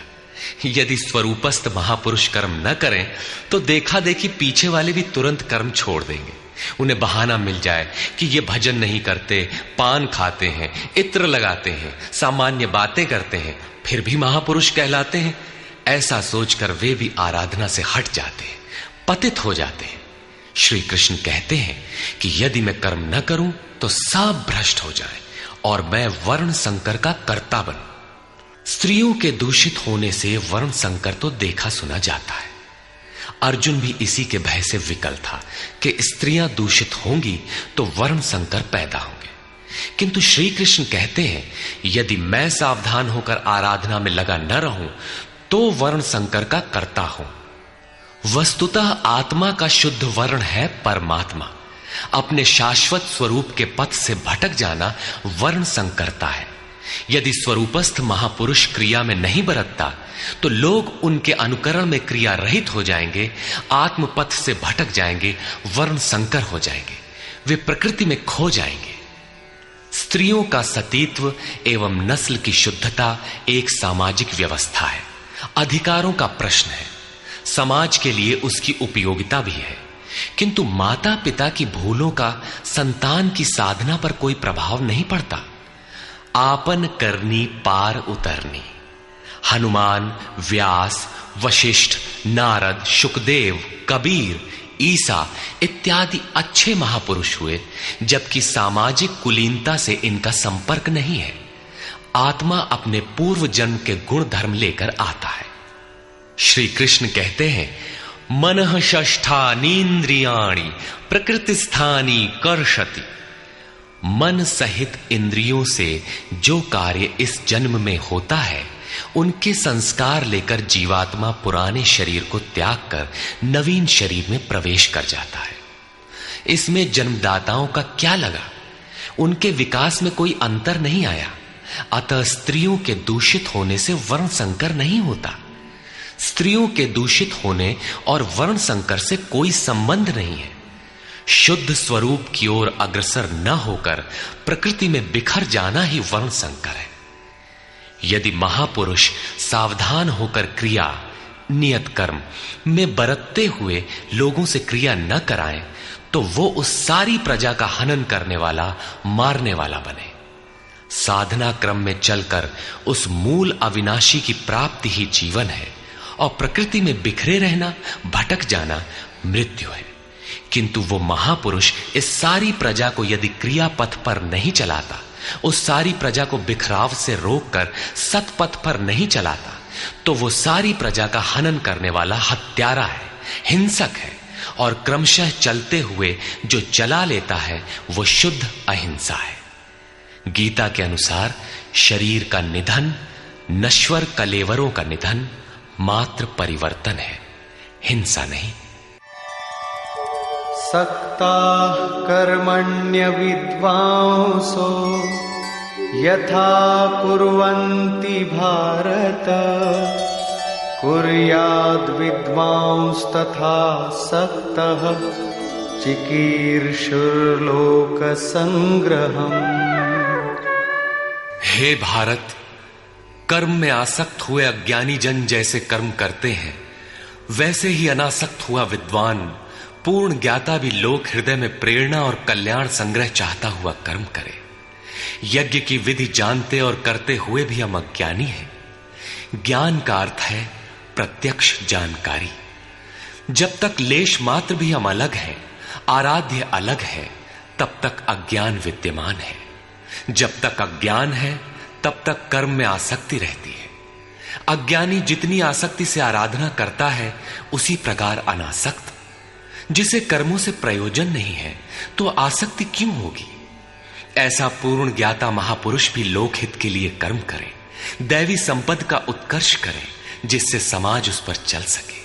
यदि स्वरूपस्थ महापुरुष कर्म न करें तो देखा देखी पीछे वाले भी तुरंत कर्म छोड़ देंगे। उन्हें बहाना मिल जाए कि ये भजन नहीं करते, पान खाते हैं, इत्र लगाते हैं, सामान्य बातें करते हैं, फिर भी महापुरुष कहलाते हैं। ऐसा सोचकर वे भी आराधना से हट जाते हैं, पतित हो जाते हैं। श्री कृष्ण कहते हैं कि यदि मैं कर्म न करूं तो सब भ्रष्ट हो जाए और मैं वर्ण संकर का कर्ता बनूं। स्त्रियों के दूषित होने से वर्ण संकर तो देखा सुना जाता है। अर्जुन भी इसी के भय से विकल था कि स्त्रियां दूषित होंगी तो वर्ण संकर पैदा होंगे। किंतु श्री कृष्ण कहते हैं यदि मैं सावधान होकर आराधना में लगा न रहूं तो वर्ण संकर का कर्ता हूं। वस्तुतः आत्मा का शुद्ध वर्ण है परमात्मा। अपने शाश्वत स्वरूप के पथ से भटक जाना वर्ण संकरता है। यदि स्वरूपस्थ महापुरुष क्रिया में नहीं बरतता तो लोग उनके अनुकरण में क्रिया रहित हो जाएंगे, आत्म पथ से भटक जाएंगे, वर्ण संकर हो जाएंगे, वे प्रकृति में खो जाएंगे। स्त्रियों का सतीत्व एवं नस्ल की शुद्धता एक सामाजिक व्यवस्था है, अधिकारों का प्रश्न है, समाज के लिए उसकी उपयोगिता भी है। किंतु माता पिता की भूलों का संतान की साधना पर कोई प्रभाव नहीं पड़ता। आपन करनी पार उतरनी। हनुमान, व्यास, वशिष्ठ, नारद, शुकदेव, कबीर, ईसा इत्यादि अच्छे महापुरुष हुए, जबकि सामाजिक कुलीनता से इनका संपर्क नहीं है। आत्मा अपने पूर्व जन्म के गुण धर्म लेकर आता है। श्री कृष्ण कहते हैं मनः षष्ठानीन्द्रियाणि प्रकृतिस्थानी कर्षति। मन सहित इंद्रियों से जो कार्य इस जन्म में होता है उनके संस्कार लेकर जीवात्मा पुराने शरीर को त्याग कर नवीन शरीर में प्रवेश कर जाता है। इसमें जन्मदाताओं का क्या लगा? उनके विकास में कोई अंतर नहीं आया। अतः स्त्रियों के दूषित होने से वर्ण संकर नहीं होता। स्त्रियों के दूषित होने और वर्ण संकर से कोई संबंध नहीं है। शुद्ध स्वरूप की ओर अग्रसर न होकर प्रकृति में बिखर जाना ही वर्ण संकर है। यदि महापुरुष सावधान होकर क्रिया, नियत कर्म में बरतते हुए लोगों से क्रिया न कराएं तो वो उस सारी प्रजा का हनन करने वाला, मारने वाला बने। साधना क्रम में चलकर उस मूल अविनाशी की प्राप्ति ही जीवन है और प्रकृति में बिखरे रहना, भटक जाना मृत्यु है। किंतु वो महापुरुष इस सारी प्रजा को यदि क्रिया पथ पर नहीं चलाता, उस सारी प्रजा को बिखराव से रोककर सतपथ पर नहीं चलाता, तो वो सारी प्रजा का हनन करने वाला हत्यारा है, हिंसक है, और क्रमशः चलते हुए जो चला लेता है वो शुद्ध अहिंसा है। गीता के अनुसार शरीर का निधन, नश्वर कलेवरों का निधन मात्र परिवर्तन है, हिंसा नहीं। सक्ता कर्मण्य विद्वांसो यथा कुर्वन्ति भारत कुर्याद् विद्वांस तथा सक्तः चिकीर्षुर्लोक संग्रहम्। हे भारत, कर्म में आसक्त हुए अज्ञानी जन जैसे कर्म करते हैं, वैसे ही अनासक्त हुआ विद्वान, पूर्ण ज्ञाता भी लोक हृदय में प्रेरणा और कल्याण संग्रह चाहता हुआ कर्म करे। यज्ञ की विधि जानते और करते हुए भी हम अज्ञानी हैं। ज्ञान का अर्थ है प्रत्यक्ष जानकारी। जब तक लेश मात्र भी हम अलग हैं, आराध्य अलग है, तब तक अज्ञान विद्यमान है। जब तक अज्ञान है तब तक कर्म में आसक्ति रहती है। अज्ञानी जितनी आसक्ति से आराधना करता है उसी प्रकार अनासक्त। जिसे कर्मों से प्रयोजन नहीं है तो आसक्ति क्यों होगी? ऐसा पूर्ण ज्ञाता महापुरुष भी लोकहित के लिए कर्म करे, दैवी संपद का उत्कर्ष करे, जिससे समाज उस पर चल सके।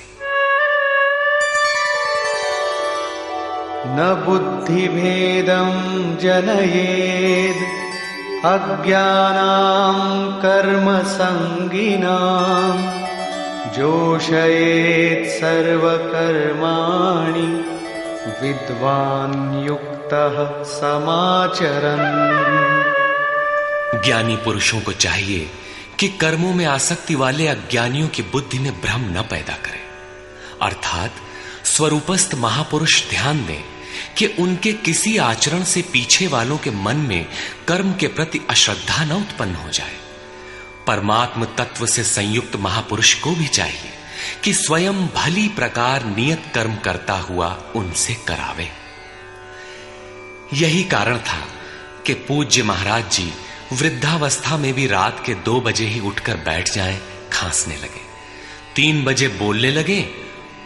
न बुद्धिभेदं जनयेद् अज्ञानां कर्मसंगिनां जोषयेत् सर्वकर्माणि विद्वान् युक्तः समाचरन्। ज्ञानी पुरुषों को चाहिए कि कर्मों में आसक्ति वाले अज्ञानियों की बुद्धि में भ्रम न पैदा करें, अर्थात स्वरूपस्थ महापुरुष ध्यान दें कि उनके किसी आचरण से पीछे वालों के मन में कर्म के प्रति अश्रद्धा न उत्पन्न हो जाए। परमात्म तत्व से संयुक्त महापुरुष को भी चाहिए कि स्वयं भली प्रकार नियत कर्म करता हुआ उनसे करावे। यही कारण था कि पूज्य महाराज जी वृद्धावस्था में भी रात के 2 बजे ही उठकर बैठ जाएं, खांसने लगे। 3 बजे बोलने लगे,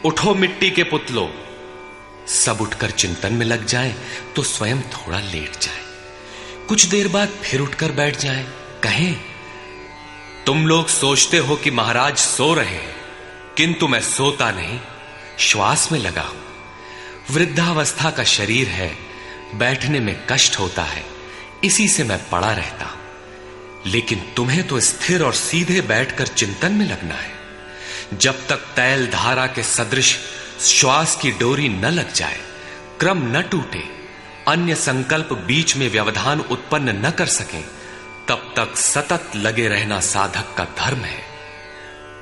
उठो मिट्टी के पुतलो। सब उठकर चिंतन में लग जाएं तो स्वयं थोड़ा लेट जाएं। कुछ देर बाद फिर उठकर बैठ जाएं, कहें, तुम लोग सोचते हो कि महाराज सो रहे हैं, किंतु मैं सोता नहीं, श्वास में लगा हूं। वृद्धावस्था का शरीर है, बैठने में कष्ट होता है, इसी से मैं पड़ा रहता हूं। लेकिन तुम्हें तो स्थिर और सीधे बैठकर चिंतन में लगना है। जब तक तैल धारा के सदृश श्वास की डोरी न लग जाए, क्रम न टूटे, अन्य संकल्प बीच में व्यवधान उत्पन्न न कर सकें, तब तक सतत लगे रहना साधक का धर्म है।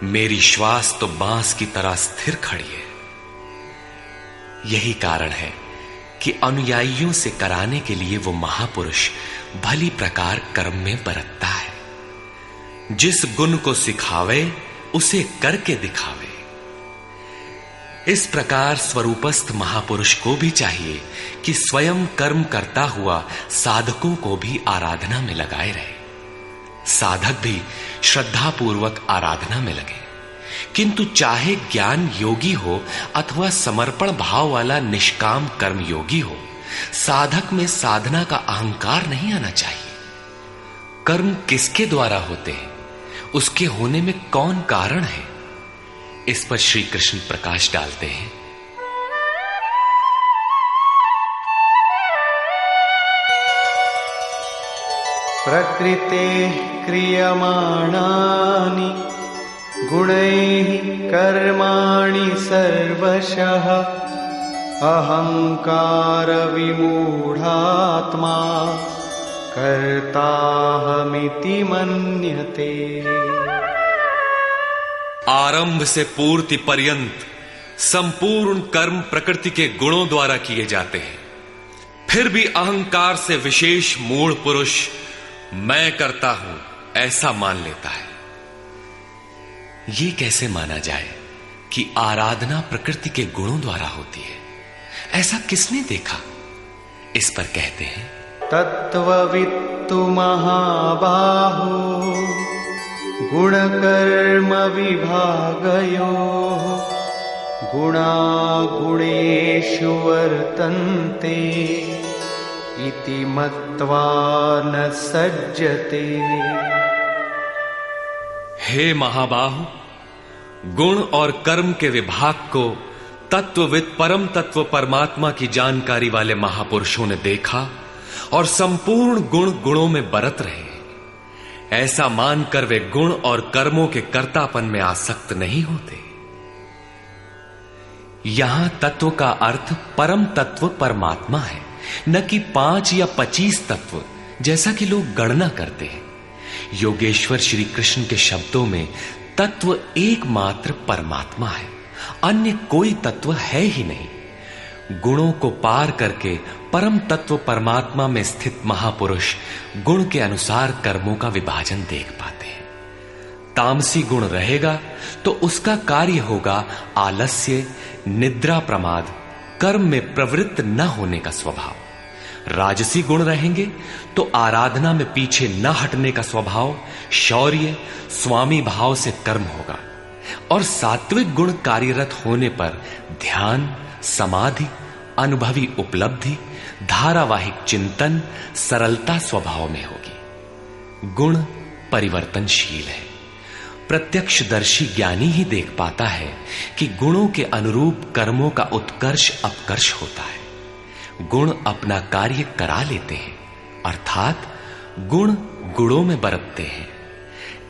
मेरी श्वास तो बांस की तरह स्थिर खड़ी है। यही कारण है कि अनुयायियों से कराने के लिए वो महापुरुष भली प्रकार कर्म में बरतता है। जिस गुण को सिखावे उसे करके दिखावे। इस प्रकार स्वरूपस्थ महापुरुष को भी चाहिए कि स्वयं कर्म करता हुआ साधकों को भी आराधना में लगाए रहे। साधक भी श्रद्धापूर्वक आराधना में लगे, किंतु चाहे ज्ञान योगी हो अथवा समर्पण भाव वाला निष्काम कर्म योगी हो, साधक में साधना का अहंकार नहीं आना चाहिए। कर्म किसके द्वारा होते हैं, उसके होने में कौन कारण है, इस पर श्री कृष्ण प्रकाश डालते हैं। प्रकृते क्रियमाणानि गुणैः कर्माणि सर्वशः अहंकार विमूढ़ात्मा कर्ताहमिति मन्यते। आरंभ से पूर्ति पर्यंत संपूर्ण कर्म प्रकृति के गुणों द्वारा किए जाते हैं। फिर भी अहंकार से विशेष मूढ़ पुरुष मैं करता हूं ऐसा मान लेता है। यह कैसे माना जाए कि आराधना प्रकृति के गुणों द्वारा होती है? ऐसा किसने देखा? इस पर कहते हैं, तत्त्ववित्तु महाबाहो गुणकर्म विभागयोः गुणागुणेषु वर्तन्ते इति मत्वा न सज्जते। हे महाबाहु, गुण और कर्म के विभाग को तत्वविद परम तत्व परमात्मा की जानकारी वाले महापुरुषों ने देखा और संपूर्ण गुण गुणों में बरत रहे। ऐसा मानकर वे गुण और कर्मों के कर्तापन में आसक्त नहीं होते। यहां तत्व का अर्थ परम तत्व परमात्मा है, न कि 5 या 25 तत्व जैसा कि लोग गणना करते हैं। योगेश्वर श्री कृष्ण के शब्दों में तत्व एकमात्र परमात्मा है, अन्य कोई तत्व है ही नहीं। गुणों को पार करके परम तत्व परमात्मा में स्थित महापुरुष गुण के अनुसार कर्मों का विभाजन देख पाते हैं। तामसी गुण रहेगा तो उसका कार्य होगा आलस्य, निद्रा, प्रमाद, कर्म में प्रवृत्त न होने का स्वभाव। राजसी गुण रहेंगे तो आराधना में पीछे न हटने का स्वभाव, शौर्य, स्वामी भाव से कर्म होगा। और सात्विक गुण कार्यरत होने पर ध्यान, समाधि, अनुभवी उपलब्धि, धारावाहिक चिंतन, सरलता स्वभाव में होगी। गुण परिवर्तनशील है। प्रत्यक्षदर्शी ज्ञानी ही देख पाता है कि गुणों के अनुरूप कर्मों का उत्कर्ष अपकर्ष होता है। गुण अपना कार्य करा लेते हैं, अर्थात गुण गुणों में बरतते हैं।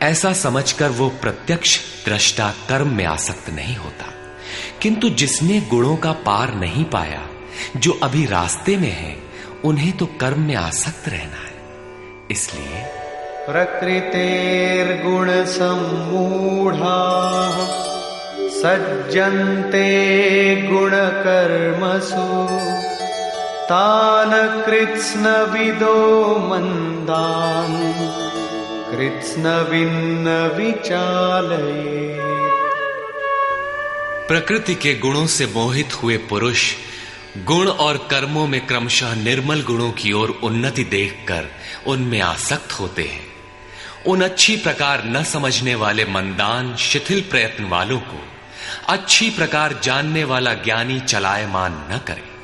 ऐसा समझकर वो प्रत्यक्ष दृष्टा कर्म में आसक्त नहीं होता। किंतु जिसने गुणों का पार नहीं पाया, जो अभी रास्ते में है, उन्हें तो कर्म में आसक्त रहना है। इसलिए प्रकृतेर्गुण सम्मूढ़ाः सज्जन्ते गुण कर्मसु तान् कृत्स्नविदो मंदान् कृत्स्नविन्न विचालयेत्। प्रकृति के गुणों से मोहित हुए पुरुष गुण और कर्मों में क्रमशः निर्मल गुणों की ओर उन्नति देखकर उनमें आसक्त होते हैं। उन अच्छी प्रकार न समझने वाले मंदान शिथिल प्रयत्न वालों को अच्छी प्रकार जानने वाला ज्ञानी चलायमान न करे।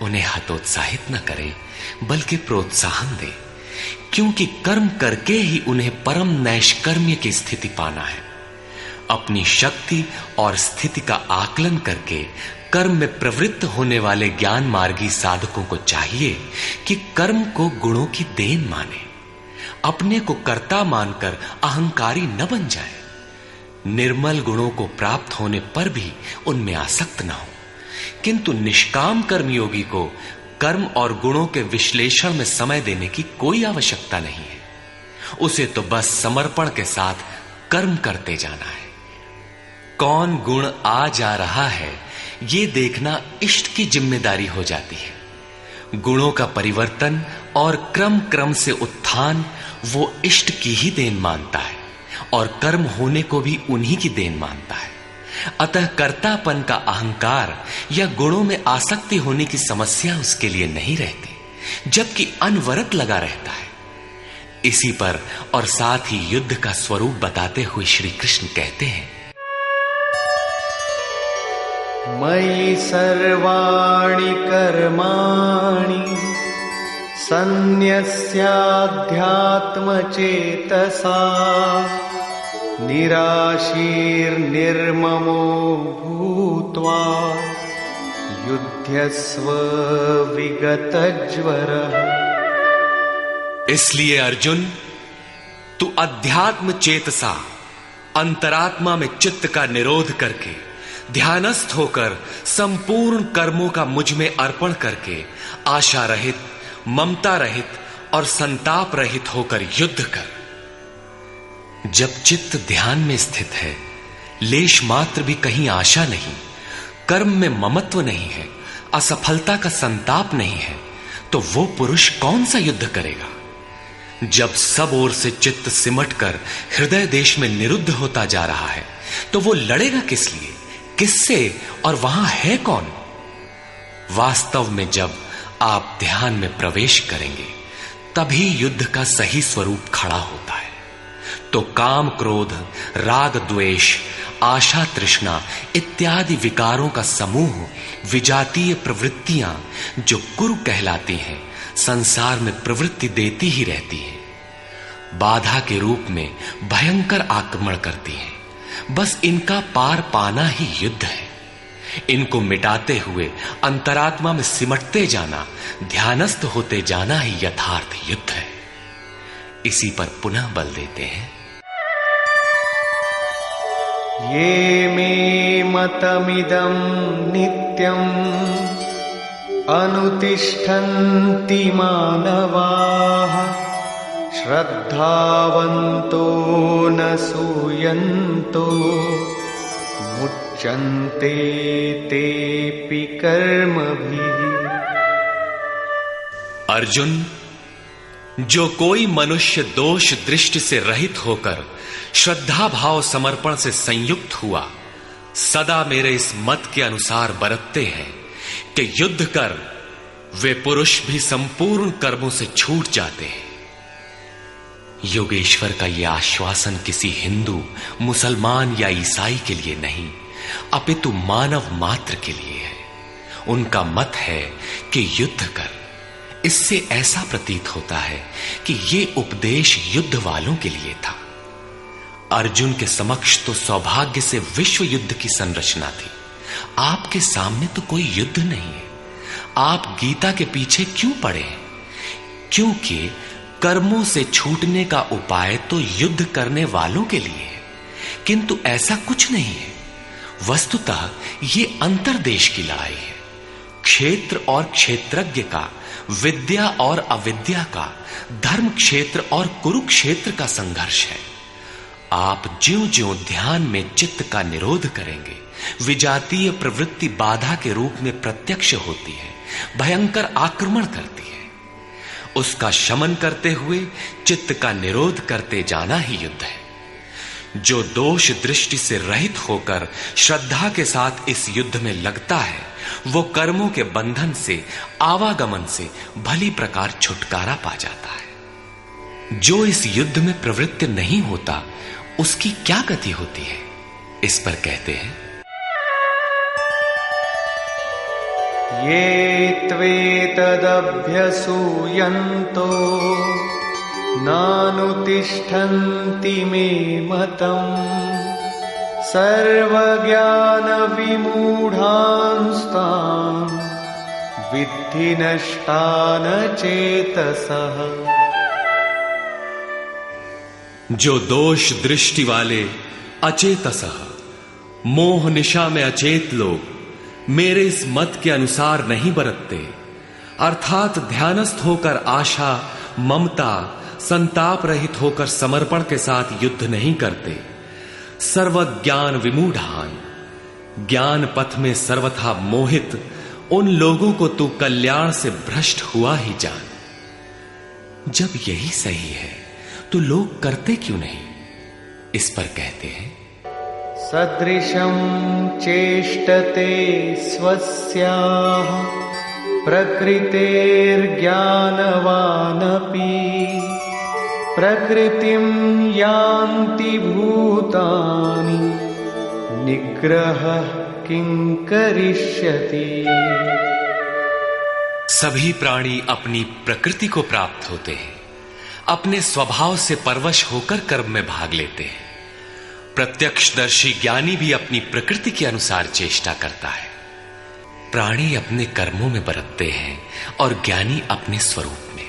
उन्हें हतोत्साहित न करे, बल्कि प्रोत्साहन दे, क्योंकि कर्म करके ही उन्हें परम नैष्कर्म्य की स्थिति पाना है। अपनी शक्ति और स्थिति का आकलन करके कर्म में प्रवृत्त होने वाले ज्ञान मार्गी साधकों को चाहिए कि कर्म को गुणों की देन माने, अपने को कर्ता मानकर अहंकारी न बन जाए। निर्मल गुणों को प्राप्त होने पर भी उनमें आसक्त न हो। किंतु निष्काम कर्मयोगी को कर्म और गुणों के विश्लेषण में समय देने की कोई आवश्यकता नहीं है। उसे तो बस समर्पण के साथ कर्म करते जाना है। कौन गुण आ जा रहा है, ये देखना इष्ट की जिम्मेदारी हो जाती है। गुणों का परिवर्तन और क्रम क्रम से उत्थान वो इष्ट की ही देन मानता है और कर्म होने को भी उन्हीं की देन मानता है। अतः कर्तापन का अहंकार या गुणों में आसक्ति होने की समस्या उसके लिए नहीं रहती, जबकि अनवरत लगा रहता है। इसी पर और साथ ही युद्ध का स्वरूप बताते हुए श्री कृष्ण कहते हैं, मयि सर्वाणि कर्माणि सन्न्यस्याध्यात्मचेतसा निराशीर्निर्ममो भूत्वा युध्यस्व विगतज्वरः। इसलिए अर्जुन, तू अध्यात्म चेतसा अंतरात्मा में चित्त का निरोध करके ध्यानस्थ होकर संपूर्ण कर्मों का मुझ में अर्पण करके आशा रहित, ममता रहित और संताप रहित होकर युद्ध कर। जब चित्त ध्यान में स्थित है, लेश मात्र भी कहीं आशा नहीं, कर्म में ममत्व नहीं है, असफलता का संताप नहीं है, तो वो पुरुष कौन सा युद्ध करेगा? जब सब ओर से चित्त सिमटकर हृदय देश में निरुद्ध होता जा रहा है, तो वो लड़ेगा किस लिए, किससे और वहां है कौन? वास्तव में जब आप ध्यान में प्रवेश करेंगे, तभी युद्ध का सही स्वरूप खड़ा होता है। तो काम क्रोध, राग द्वेष, आशा तृष्णा इत्यादि विकारों का समूह, विजातीय प्रवृत्तियां जो कुरु कहलाती हैं, संसार में प्रवृत्ति देती ही रहती हैं। बाधा के रूप में भयंकर आक्रमण करती हैं। बस इनका पार पाना ही युद्ध है। इनको मिटाते हुए अंतरात्मा में सिमटते जाना, ध्यानस्थ होते जाना ही यथार्थ युद्ध है। इसी पर पुनः बल देते हैं, ये मे मतमिदं नित्यम् अनुतिष्ठन्ति मानवाः श्रद्धावन्तो न सूयन्तो मुच्यन्ते तेऽपि कर्मभिः। अर्जुन, जो कोई मनुष्य दोष दृष्टि से रहित होकर श्रद्धा भाव समर्पण से संयुक्त हुआ, सदा मेरे इस मत के अनुसार बरतते हैं कि युद्ध कर, वे पुरुष भी संपूर्ण कर्मों से छूट जाते हैं। योगेश्वर का यह आश्वासन किसी हिंदू, मुसलमान या ईसाई के लिए नहीं, अपितु मानव मात्र के लिए है। उनका मत है कि युद्ध कर। इससे ऐसा प्रतीत होता है कि ये उपदेश युद्ध वालों के लिए था। अर्जुन के समक्ष तो सौभाग्य से विश्व युद्ध की संरचना थी। आपके सामने तो कोई युद्ध नहीं है। आप गीता के पीछे क्यों पड़े हैं? क्योंकि कर्मों से छूटने का उपाय तो युद्ध करने वालों के लिए है, किंतु ऐसा कुछ नहीं है। वस्तुतः ये अंतर्देश की लड़ाई है। क्षेत्र और क्षेत्रज्ञ का, विद्या और अविद्या का, धर्म क्षेत्र और कुरुक्षेत्र का संघर्ष है। आप ज्यों-ज्यों ध्यान में चित्त का निरोध करेंगे, विजातीय प्रवृत्ति बाधा के रूप में प्रत्यक्ष होती है, भयंकर आक्रमण करती है। उसका शमन करते हुए चित्त का निरोध करते जाना ही युद्ध है। जो दोष दृष्टि से रहित होकर श्रद्धा के साथ इस युद्ध में लगता है, वो कर्मों के बंधन से, आवागमन से भली प्रकार छुटकारा पा जाता है। जो इस युद्ध में प्रवृत्त नहीं होता, उसकी क्या गति होती है? इस पर कहते हैं, ये त्वेतदभ्यसूयन्तो नानुतिष्ठन्ति मे मतम् सर्वज्ञानविमूढांस्तान् विद्धि नष्टान चेतसः। जो दोष दृष्टि वाले अचेतसः, मोह निशा में अचेत लोग मेरे इस मत के अनुसार नहीं बरतते, अर्थात ध्यानस्थ होकर आशा, ममता, संताप रहित होकर समर्पण के साथ युद्ध नहीं करते, सर्वज्ञान विमूढ़ान, ज्ञान पथ में सर्वथा मोहित उन लोगों को तू कल्याण से भ्रष्ट हुआ ही जान। जब यही सही है तो लोग करते क्यों नहीं? इस पर कहते हैं, सदृशं चेष्टते स्वस्याः प्रकृतेर्ज्ञानवानपि प्रकृतिं यान्ति भूतानि निग्रहः किं करिष्यति। सभी प्राणी अपनी प्रकृति को प्राप्त होते हैं, अपने स्वभाव से परवश होकर कर्म में भाग लेते हैं। प्रत्यक्षदर्शी ज्ञानी भी अपनी प्रकृति के अनुसार चेष्टा करता है। प्राणी अपने कर्मों में बरतते हैं और ज्ञानी अपने स्वरूप में।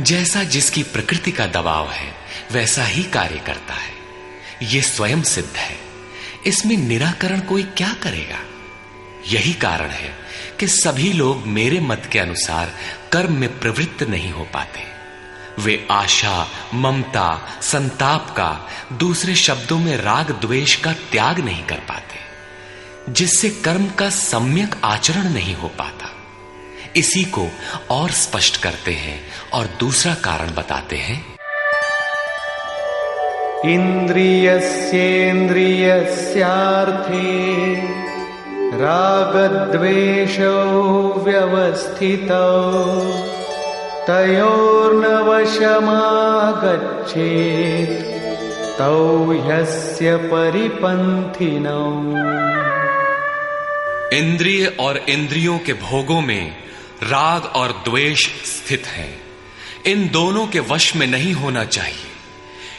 जैसा जिसकी प्रकृति का दबाव है, वैसा ही कार्य करता है। यह स्वयं सिद्ध है। इसमें निराकरण कोई क्या करेगा? यही कारण है कि सभी लोग मेरे मत के अनुसार कर्म में प्रवृत्त नहीं हो पाते। वे आशा, ममता, संताप का, दूसरे शब्दों में राग द्वेष का त्याग नहीं कर पाते, जिससे कर्म का सम्यक आचरण नहीं हो पाता। इसी को और स्पष्ट करते हैं और दूसरा कारण बताते हैं, इंद्रियस्येन्द्रियस्यार्थे रागद्वेषौ व्यवस्थितौ तयोर्न वशमागच्छेत् तौ ह्यस्य परिपन्थिनौ। इंद्रिय और इंद्रियों के भोगों में राग और द्वेष स्थित हैं। इन दोनों के वश में नहीं होना चाहिए,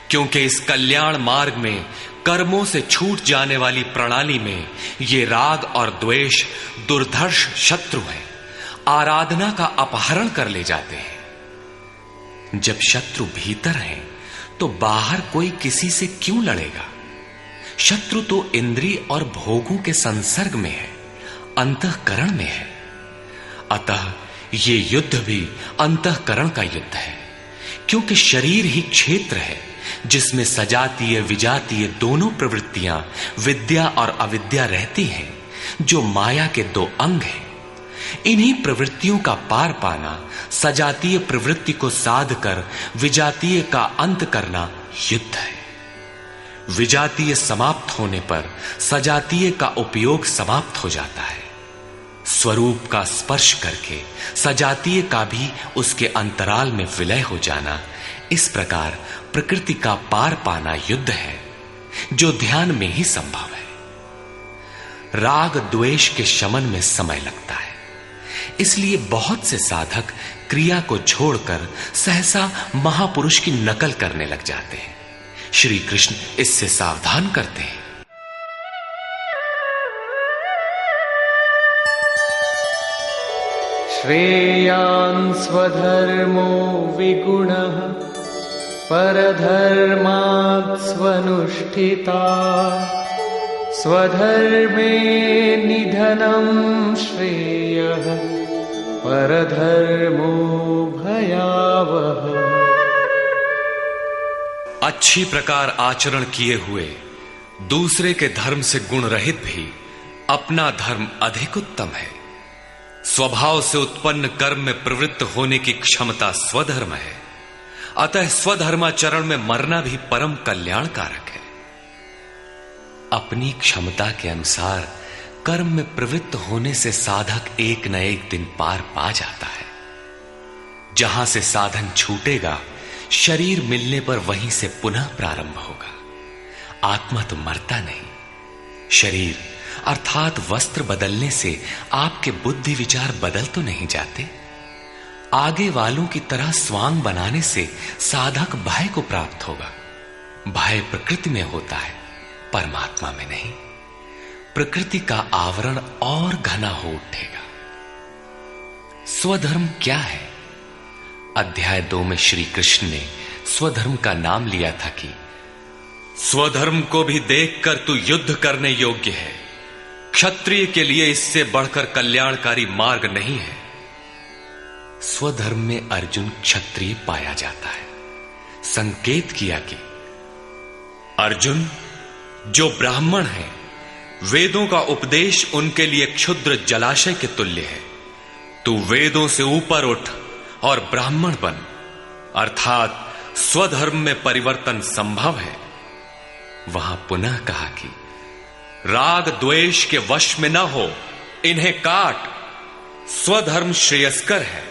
क्योंकि इस कल्याण मार्ग में कर्मों से छूट जाने वाली प्रणाली में ये राग और द्वेष दुर्धर्ष शत्रु हैं, आराधना का अपहरण कर ले जाते हैं। जब शत्रु भीतर है तो बाहर कोई किसी से क्यों लड़ेगा? शत्रु तो इंद्रिय और भोगों के संसर्ग में है, अंतःकरण में है। अतः ये युद्ध भी अंतःकरण का युद्ध है, क्योंकि शरीर ही क्षेत्र है जिसमें सजातीय विजातीय दोनों प्रवृत्तियां, विद्या और अविद्या रहती हैं, जो माया के दो अंग हैं। इन्हीं प्रवृत्तियों का पार पाना, सजातीय प्रवृत्ति को साध कर विजातीय का अंत करना युद्ध है। विजातीय समाप्त होने पर सजातीय का उपयोग समाप्त हो जाता है। स्वरूप का स्पर्श करके सजातीय का भी उसके अंतराल में विलय हो जाना, इस प्रकार प्रकृति का पार पाना युद्ध है, जो ध्यान में ही संभव है। राग द्वेष के शमन में समय लगता है। इसलिए बहुत से साधक क्रिया को छोड़कर सहसा महापुरुष की नकल करने लग जाते हैं। श्री कृष्ण इससे सावधान करते हैं। श्रेयान् स्वधर्मो विगुणः परधर्मात् स्वनुष्ठिता स्वधर्मे निधनं श्रेयः परधर्मो भयावहः। अच्छी प्रकार आचरण किए हुए दूसरे के धर्म से गुण रहित भी अपना धर्म अधिक उत्तम है। स्वभाव से उत्पन्न कर्म में प्रवृत्त होने की क्षमता स्वधर्म है, अतः स्वधर्माचरण में मरना भी परम कल्याणकारक है। अपनी क्षमता के अनुसार कर्म में प्रवृत्त होने से साधक एक न एक दिन पार पा जाता है। जहां से साधन छूटेगा, शरीर मिलने पर वहीं से पुनः प्रारंभ होगा। आत्मा तो मरता नहीं। शरीर अर्थात वस्त्र बदलने से आपके बुद्धि विचार बदल तो नहीं जाते। आगे वालों की तरह स्वांग बनाने से साधक भय को प्राप्त होगा। भय प्रकृति में होता है, परमात्मा में नहीं। प्रकृति का आवरण और घना हो उठेगा। स्वधर्म क्या है? अध्याय 2 में श्री कृष्ण ने स्वधर्म का नाम लिया था कि स्वधर्म को भी देखकर तू युद्ध करने योग्य है। क्षत्रिय के लिए इससे बढ़कर कल्याणकारी मार्ग नहीं है। स्वधर्म में अर्जुन क्षत्रिय पाया जाता है। संकेत किया कि अर्जुन, जो ब्राह्मण है, वेदों का उपदेश उनके लिए क्षुद्र जलाशय के तुल्य है। तू वेदों से ऊपर उठ और ब्राह्मण बन, अर्थात स्वधर्म में परिवर्तन संभव है। वहां पुनः कहा कि राग द्वेष के वश में न हो, इन्हें काट, स्वधर्म श्रेयस्कर है।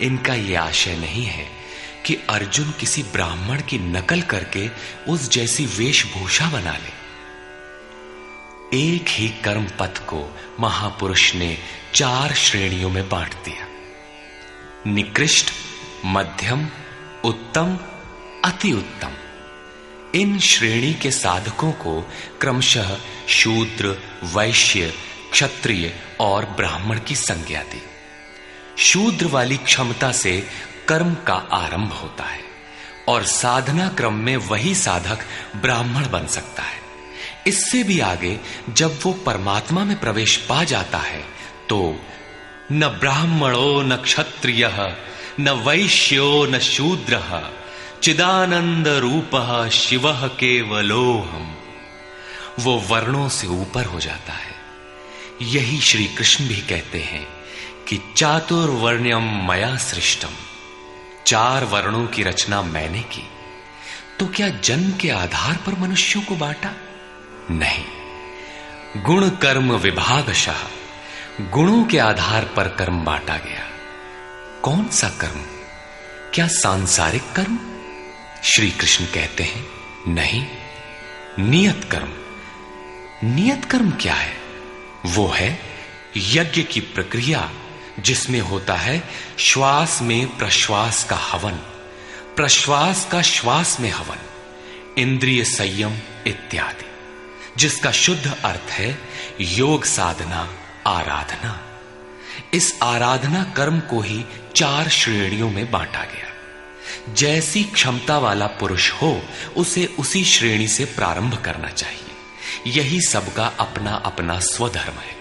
इनका यह आशय नहीं है कि अर्जुन किसी ब्राह्मण की नकल करके उस जैसी वेशभूषा बना ले। एक ही कर्म पथ को महापुरुष ने 4 श्रेणियों में बांट दिया: निकृष्ट, मध्यम, उत्तम, अति उत्तम। इन श्रेणी के साधकों को क्रमशः शूद्र, वैश्य, क्षत्रिय और ब्राह्मण की संज्ञा दी। शूद्र वाली क्षमता से कर्म का आरंभ होता है और साधना क्रम में वही साधक ब्राह्मण बन सकता है। इससे भी आगे जब वो परमात्मा में प्रवेश पा जाता है तो न ब्राह्मणो न क्षत्रियः न वैश्यो न शूद्रः चिदानंद रूपः शिवः केवलोहम्। वो वर्णों से ऊपर हो जाता है। यही श्री कृष्ण भी कहते हैं कि चातुर्वर्ण्यम मया सृष्टम। 4 वर्णों की रचना मैंने की। तो क्या जन्म के आधार पर मनुष्यों को बांटा? नहीं, गुण कर्म विभागशः गुणों के आधार पर कर्म बांटा गया। कौन सा कर्म? क्या सांसारिक कर्म? श्री कृष्ण कहते हैं नहीं, नियत कर्म। नियत कर्म क्या है? वो है यज्ञ की प्रक्रिया, जिसमें होता है श्वास में प्रश्वास का हवन, प्रश्वास का श्वास में हवन, इंद्रिय संयम इत्यादि, जिसका शुद्ध अर्थ है योग साधना, आराधना। इस आराधना कर्म को ही 4 श्रेणियों में बांटा गया। जैसी क्षमता वाला पुरुष हो, उसे उसी श्रेणी से प्रारंभ करना चाहिए। यही सबका अपना अपना स्वधर्म है।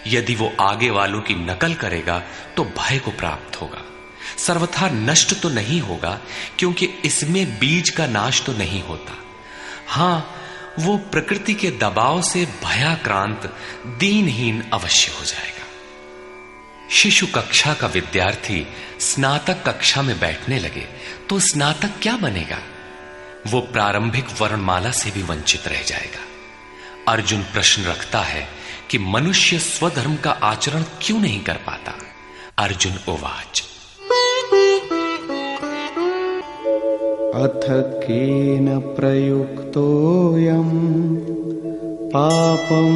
यदि वो आगे वालों की नकल करेगा तो भय को प्राप्त होगा। सर्वथा नष्ट तो नहीं होगा, क्योंकि इसमें बीज का नाश तो नहीं होता। हां, वो प्रकृति के दबाव से भयाक्रांत, दीनहीन अवश्य हो जाएगा। शिशु कक्षा का विद्यार्थी स्नातक कक्षा में बैठने लगे तो स्नातक क्या बनेगा? वो प्रारंभिक वर्णमाला से भी वंचित रह जाएगा। अर्जुन प्रश्न रखता है कि मनुष्य स्वधर्म का आचरण क्यों नहीं कर पाता? अर्जुन उवाच अथ केन प्रयुक्तोऽयं पापं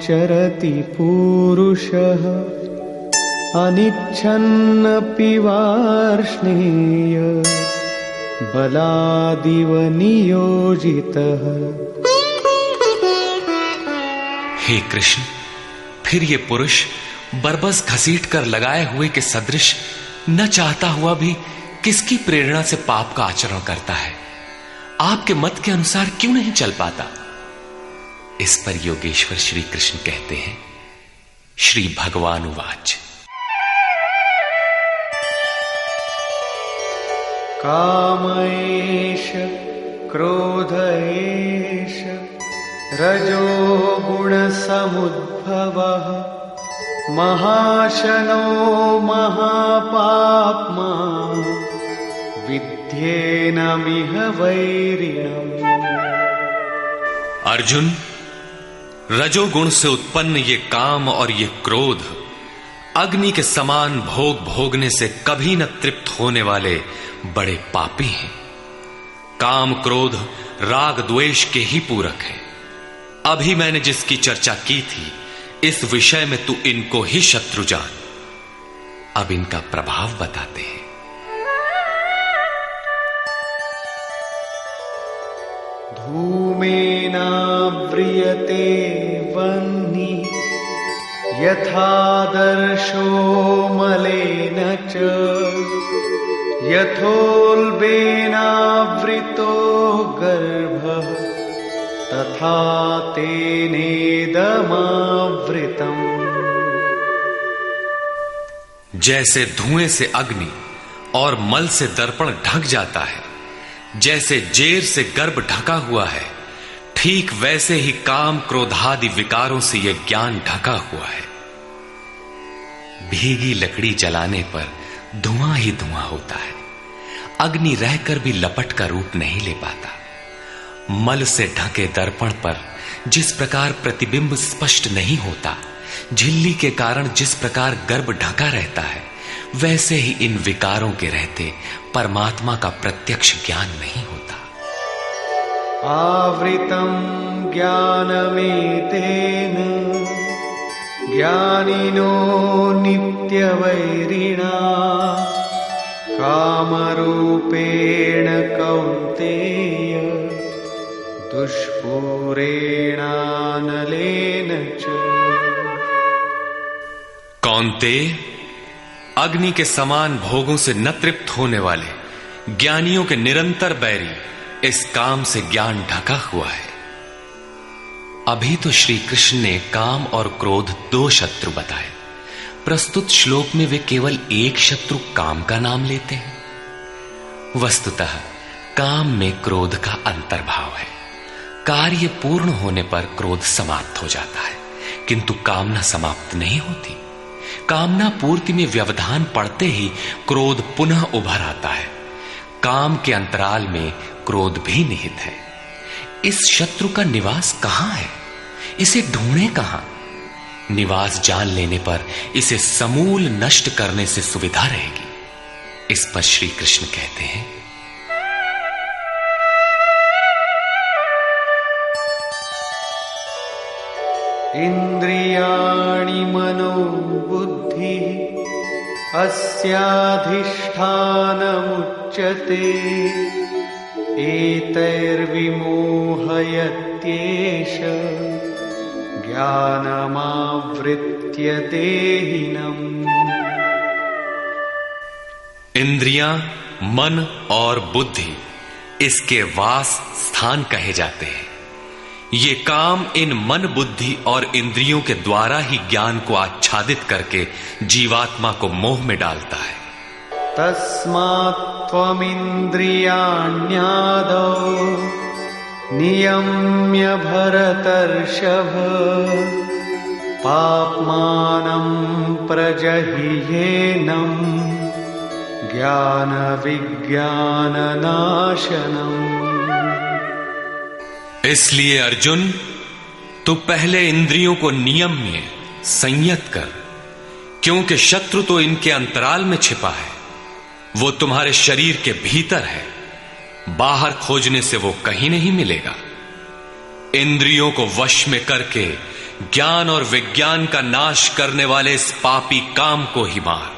चरति पूरुषः अनिच्छन्नपि वार्ष्णेय बलादिव नियोजितः। हे कृष्ण, फिर ये पुरुष बरबस घसीट कर लगाए हुए के सदृश न चाहता हुआ भी किसकी प्रेरणा से पाप का आचरण करता है? आपके मत के अनुसार क्यों नहीं चल पाता? इस पर योगेश्वर श्री कृष्ण कहते हैं, श्री भगवान उवाच। काम एष क्रोध एष रजो गुण समुद्भवः महाशनो महापाप्मा विद्येनमिह वैरिणम्। अर्जुन, रजोगुण से उत्पन्न ये काम और ये क्रोध अग्नि के समान भोग भोगने से कभी न तृप्त होने वाले बड़े पापी हैं। काम क्रोध राग द्वेष के ही पूरक हैं। अभी मैंने जिसकी चर्चा की थी, इस विषय में तू इनको ही शत्रु जान। अब इनका प्रभाव बताते हैं। धूमेनाव्रियते वह्निः यथादर्शो मलेन च यथोल्बेनावृतो गर्भः तथा तेनेदमावृतम्। जैसे धुएं से अग्नि और मल से दर्पण ढक जाता है, जैसे जेर से गर्भ ढका हुआ है, ठीक वैसे ही काम क्रोधादि विकारों से यह ज्ञान ढका हुआ है। भीगी लकड़ी जलाने पर धुआं ही धुआं होता है। अग्नि रहकर भी लपट का रूप नहीं ले पाता। मल से ढके दर्पण पर जिस प्रकार प्रतिबिंब स्पष्ट नहीं होता, झिल्ली के कारण जिस प्रकार गर्भ ढका रहता है, वैसे ही इन विकारों के रहते परमात्मा का प्रत्यक्ष ज्ञान नहीं होता। आवृतं ज्ञानमेतेन ज्ञानिनो नित्यवैरिणा कामरूपेण कौन्तेय दुष्पूरेणानलेन च। कौन्तेय, अग्नि के समान भोगों से न तृप्त होने वाले ज्ञानियों के निरंतर बैरी इस काम से ज्ञान ढका हुआ है। अभी तो श्री कृष्ण ने काम और क्रोध दो शत्रु बताए। प्रस्तुत श्लोक में वे केवल एक शत्रु काम का नाम लेते हैं। वस्तुतः काम में क्रोध का अंतर्भाव है। कार्य पूर्ण होने पर क्रोध समाप्त हो जाता है, किंतु कामना समाप्त नहीं होती। कामना पूर्ति में व्यवधान पड़ते ही क्रोध पुनः उभर आता है। काम के अंतराल में क्रोध भी निहित है। इस शत्रु का निवास कहां है? इसे ढूंढे कहां? निवास जान लेने पर इसे समूल नष्ट करने से सुविधा रहेगी। इस पर श्री कृष्ण कहते हैं, इंद्रियाणि मनो बुद्धि अस्याधिष्ठानमुच्यते एतैर्विमोहयत्येष ज्ञानमावृत्य देहिनम्। इंद्रियां, मन और बुद्धि इसके वास स्थान कहे जाते हैं। ये काम इन मन, बुद्धि और इंद्रियों के द्वारा ही ज्ञान को आच्छादित करके जीवात्मा को मोह में डालता है। तस्मात् त्वमिन्द्रियाण्यादौ नियम्य भरतर्षभ पाप्मानं प्रजह्येनं ज्ञान विज्ञान नाशनम्। इसलिए अर्जुन, तू पहले इंद्रियों को नियम्य संयत कर, क्योंकि शत्रु तो इनके अंतराल में छिपा है। वो तुम्हारे शरीर के भीतर है, बाहर खोजने से वो कहीं नहीं मिलेगा। इंद्रियों को वश में करके ज्ञान और विज्ञान का नाश करने वाले इस पापी काम को ही मार।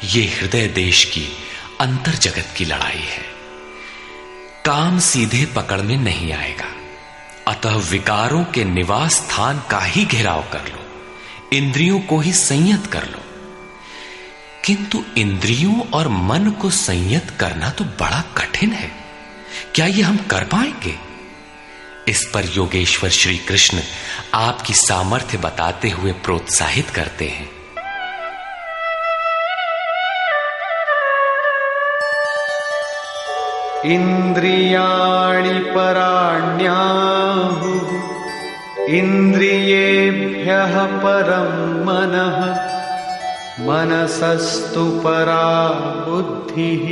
ये हृदय देश की अंतर जगत की लड़ाई है। काम सीधे पकड़ में नहीं आएगा, अतः विकारों के निवास स्थान का ही घेराव कर लो, इंद्रियों को ही संयत कर लो। किंतु इंद्रियों और मन को संयत करना तो बड़ा कठिन है। क्या ये हम कर पाएंगे? इस पर योगेश्वर श्री कृष्ण आपकी सामर्थ्य बताते हुए प्रोत्साहित करते हैं। इंद्रियाणि पराण्याहुः इंद्रियेभ्यः परं मनः मनसस्तु परा बुद्धिः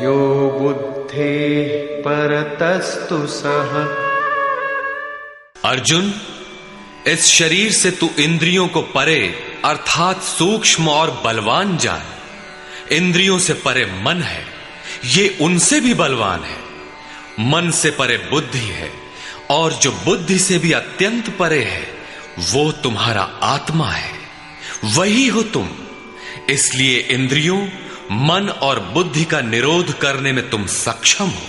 यो बुद्धेः परतस्तु सः। अर्जुन, इस शरीर से तू इंद्रियों को परे अर्थात सूक्ष्म और बलवान जान। इंद्रियों से परे मन है, ये उनसे भी बलवान है। मन से परे बुद्धि है, और जो बुद्धि से भी अत्यंत परे है वो तुम्हारा आत्मा है, वही हो तुम। इसलिए इंद्रियों, मन और बुद्धि का निरोध करने में तुम सक्षम हो।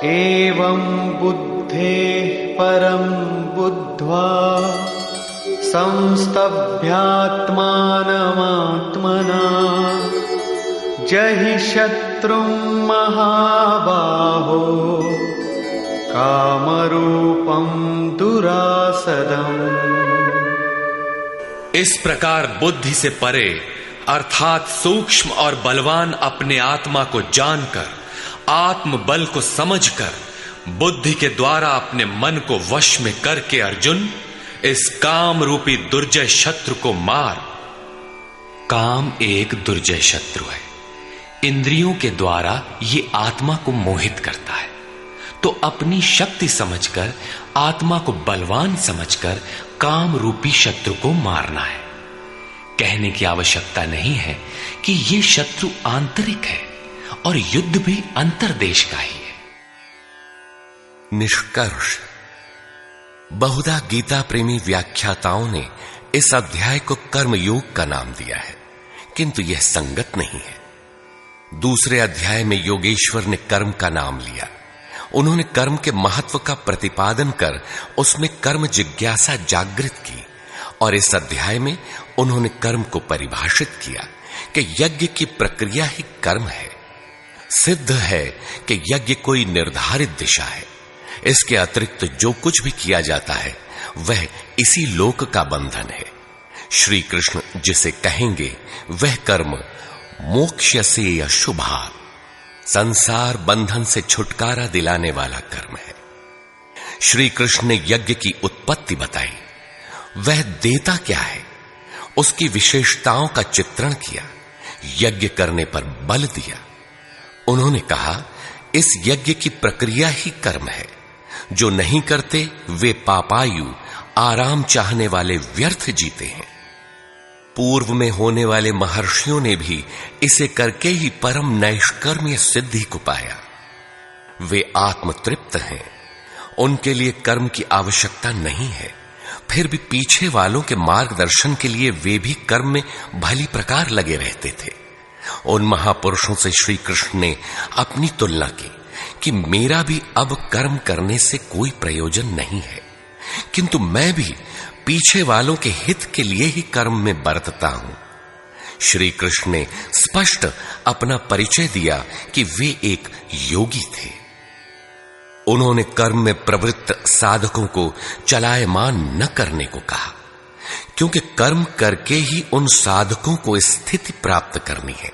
एवं बुद्धेः परं बुद्ध्वा संस्तभ्यात्मानमात्मना जहि शत्रुं महाबाहो कामरूपं दुरासदम्। इस प्रकार बुद्धि से परे अर्थात सूक्ष्म और बलवान अपने आत्मा को जानकर, आत्म बल को समझकर, बुद्धि के द्वारा अपने मन को वश में करके अर्जुन इस काम रूपी दुर्जय शत्रु को मार। काम एक दुर्जय शत्रु है। इंद्रियों के द्वारा ये आत्मा को मोहित करता है, तो अपनी शक्ति समझकर, आत्मा को बलवान समझकर काम रूपी शत्रु को मारना है। कहने की आवश्यकता नहीं है कि ये शत्रु आंतरिक है और युद्ध भी अंतर्देश का ही है। निष्कर्ष, बहुधा गीता प्रेमी व्याख्याताओं ने इस अध्याय को कर्मयोग का नाम दिया है, किंतु यह संगत नहीं है। दूसरे अध्याय में योगेश्वर ने कर्म का नाम लिया। उन्होंने कर्म के महत्व का प्रतिपादन कर उसमें कर्म जिज्ञासा जागृत की, और इस अध्याय में उन्होंने कर्म को परिभाषित किया कि यज्ञ की प्रक्रिया ही कर्म है। सिद्ध है कि यज्ञ कोई निर्धारित दिशा है। इसके अतिरिक्त जो कुछ भी किया जाता है वह इसी लोक का बंधन है। श्री कृष्ण जिसे कहेंगे वह कर्म मोक्ष्यसे अशुभात्, संसार बंधन से छुटकारा दिलाने वाला कर्म है। श्री कृष्ण ने यज्ञ की उत्पत्ति बताई, वह देता क्या है, उसकी विशेषताओं का चित्रण किया, यज्ञ करने पर बल दिया। उन्होंने कहा इस यज्ञ की प्रक्रिया ही कर्म है। जो नहीं करते वे पापायु, आराम चाहने वाले व्यर्थ जीते हैं। पूर्व में होने वाले महर्षियों ने भी इसे करके ही परम नैष्कर्म्य सिद्धि को पाया। वे आत्मतृप्त हैं, उनके लिए कर्म की आवश्यकता नहीं है। फिर भी पीछे वालों के मार्गदर्शन के लिए वे भी कर्म में भली प्रकार लगे रहते थे। उन महापुरुषों से श्री कृष्ण ने अपनी तुलना की कि मेरा भी अब कर्म करने से कोई प्रयोजन नहीं है, किंतु मैं भी पीछे वालों के हित के लिए ही कर्म में बरतता हूं। श्री कृष्ण ने स्पष्ट अपना परिचय दिया कि वे एक योगी थे। उन्होंने कर्म में प्रवृत्त साधकों को चलायमान न करने को कहा, क्योंकि कर्म करके ही उन साधकों को स्थिति प्राप्त करनी है।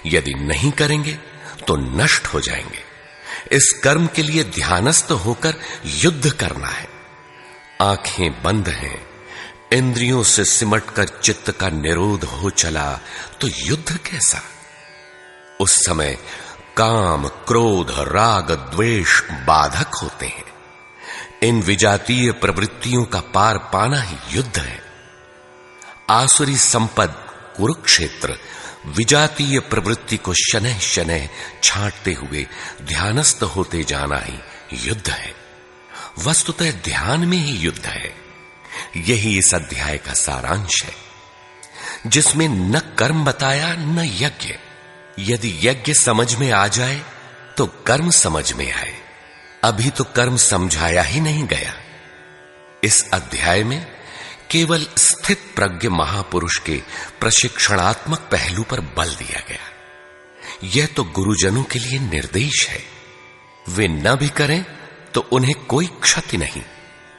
यदि नहीं करेंगे तो नष्ट हो जाएंगे। इस कर्म के लिए ध्यानस्थ होकर युद्ध करना है। आंखें बंद हैं, इंद्रियों से सिमटकर चित्त का निरोध हो चला तो युद्ध कैसा? उस समय काम, क्रोध, राग, द्वेष बाधक होते हैं। इन विजातीय प्रवृत्तियों का पार पाना ही युद्ध है। आसुरी संपद कुरुक्षेत्र विजातीय प्रवृत्ति को शनह शनह छांटते हुए ध्यानस्थ होते जाना ही युद्ध है। वस्तुतः ध्यान में ही युद्ध है। यही इस अध्याय का सारांश है, जिसमें न कर्म बताया न यज्ञ। यदि यज्ञ समझ में आ जाए तो कर्म समझ में आए। अभी तो कर्म समझाया ही नहीं गया। इस अध्याय में केवल स्थित प्रज्ञ महापुरुष के प्रशिक्षणात्मक पहलू पर बल दिया गया। यह तो गुरुजनों के लिए निर्देश है। वे न भी करें तो उन्हें कोई क्षति नहीं,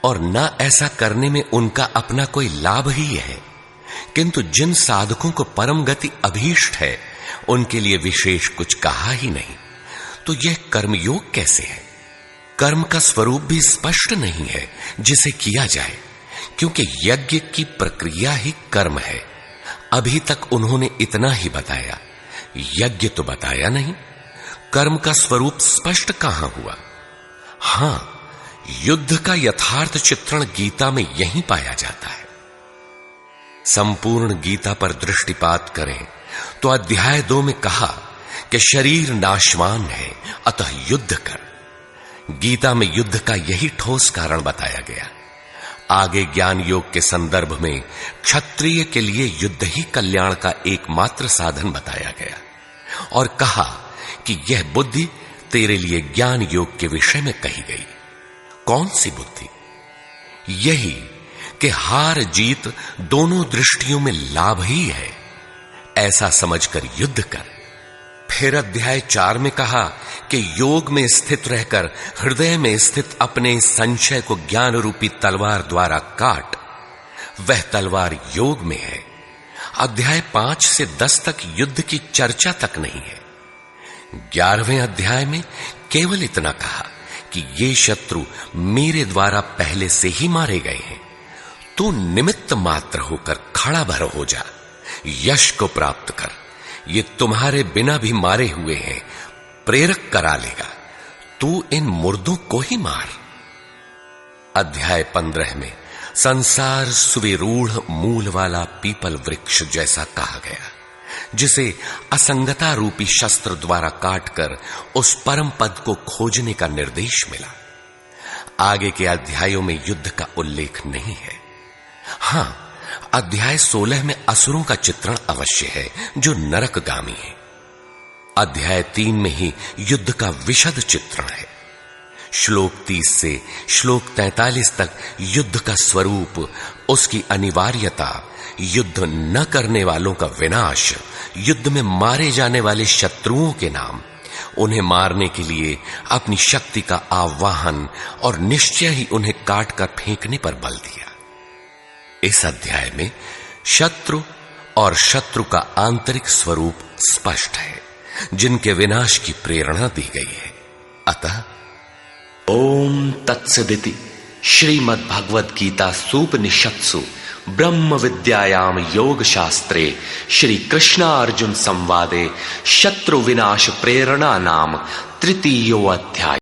और न ऐसा करने में उनका अपना कोई लाभ ही है। किंतु जिन साधकों को परम गति अभीष्ट है, उनके लिए विशेष कुछ कहा ही नहीं। तो यह कर्मयोग कैसे है? कर्म का स्वरूप भी स्पष्ट नहीं है जिसे किया जाए, क्योंकि यज्ञ की प्रक्रिया ही कर्म है। अभी तक उन्होंने इतना ही बताया, यज्ञ तो बताया नहीं। कर्म का स्वरूप स्पष्ट कहां हुआ? हां, युद्ध का यथार्थ चित्रण गीता में यहीं पाया जाता है। संपूर्ण गीता पर दृष्टिपात करें तो अध्याय 2 में कहा कि शरीर नाशवान है, अतः युद्ध कर। गीता में युद्ध का यही ठोस कारण बताया गया। आगे ज्ञान योग के संदर्भ में क्षत्रिय के लिए युद्ध ही कल्याण का एकमात्र साधन बताया गया, और कहा कि यह बुद्धि तेरे लिए ज्ञान योग के विषय में कही गई। कौन सी बुद्धि? यही कि हार जीत दोनों दृष्टियों में लाभ ही है, ऐसा समझकर युद्ध कर। फिर अध्याय 4 में कहा कि योग में स्थित रहकर हृदय में स्थित अपने संशय को ज्ञान रूपी तलवार द्वारा काट। वह तलवार योग में है। अध्याय 5 से 10 तक युद्ध की चर्चा तक नहीं है। 11वें अध्याय में केवल इतना कहा कि ये शत्रु मेरे द्वारा पहले से ही मारे गए हैं। तू निमित्त मात्र होकर खड़ा भर हो जा, यश को प्राप्त कर। ये तुम्हारे बिना भी मारे हुए हैं, प्रेरक करा लेगा। तू इन मुर्दों को ही मार। अध्याय 15 में संसार सुविरूढ़ मूल वाला पीपल वृक्ष जैसा कहा गया, जिसे असंगता रूपी शस्त्र द्वारा काटकर उस परम पद को खोजने का निर्देश मिला। आगे के अध्यायों में युद्ध का उल्लेख नहीं है। हां, अध्याय 16 में असुरों का चित्रण अवश्य है, जो नरकगामी है। अध्याय 3 में ही युद्ध का विशद चित्रण है। श्लोक 30 से श्लोक 43 तक युद्ध का स्वरूप, उसकी अनिवार्यता, युद्ध न करने वालों का विनाश, युद्ध में मारे जाने वाले शत्रुओं के नाम, उन्हें मारने के लिए अपनी शक्ति का आह्वान और निश्चय ही उन्हें काटकर फेंकने पर बल दिया। इस अध्याय में शत्रु और शत्रु का आंतरिक स्वरूप स्पष्ट है, जिनके विनाश की प्रेरणा दी गई है। अतः ओम तत्सदिति श्रीमद्भगवद गीता सूपनिषत्सु ब्रह्म विद्यायाम योग शास्त्रे श्री कृष्णार्जुन संवादे शत्रु विनाश प्रेरणा नाम तृतीयो अध्याय।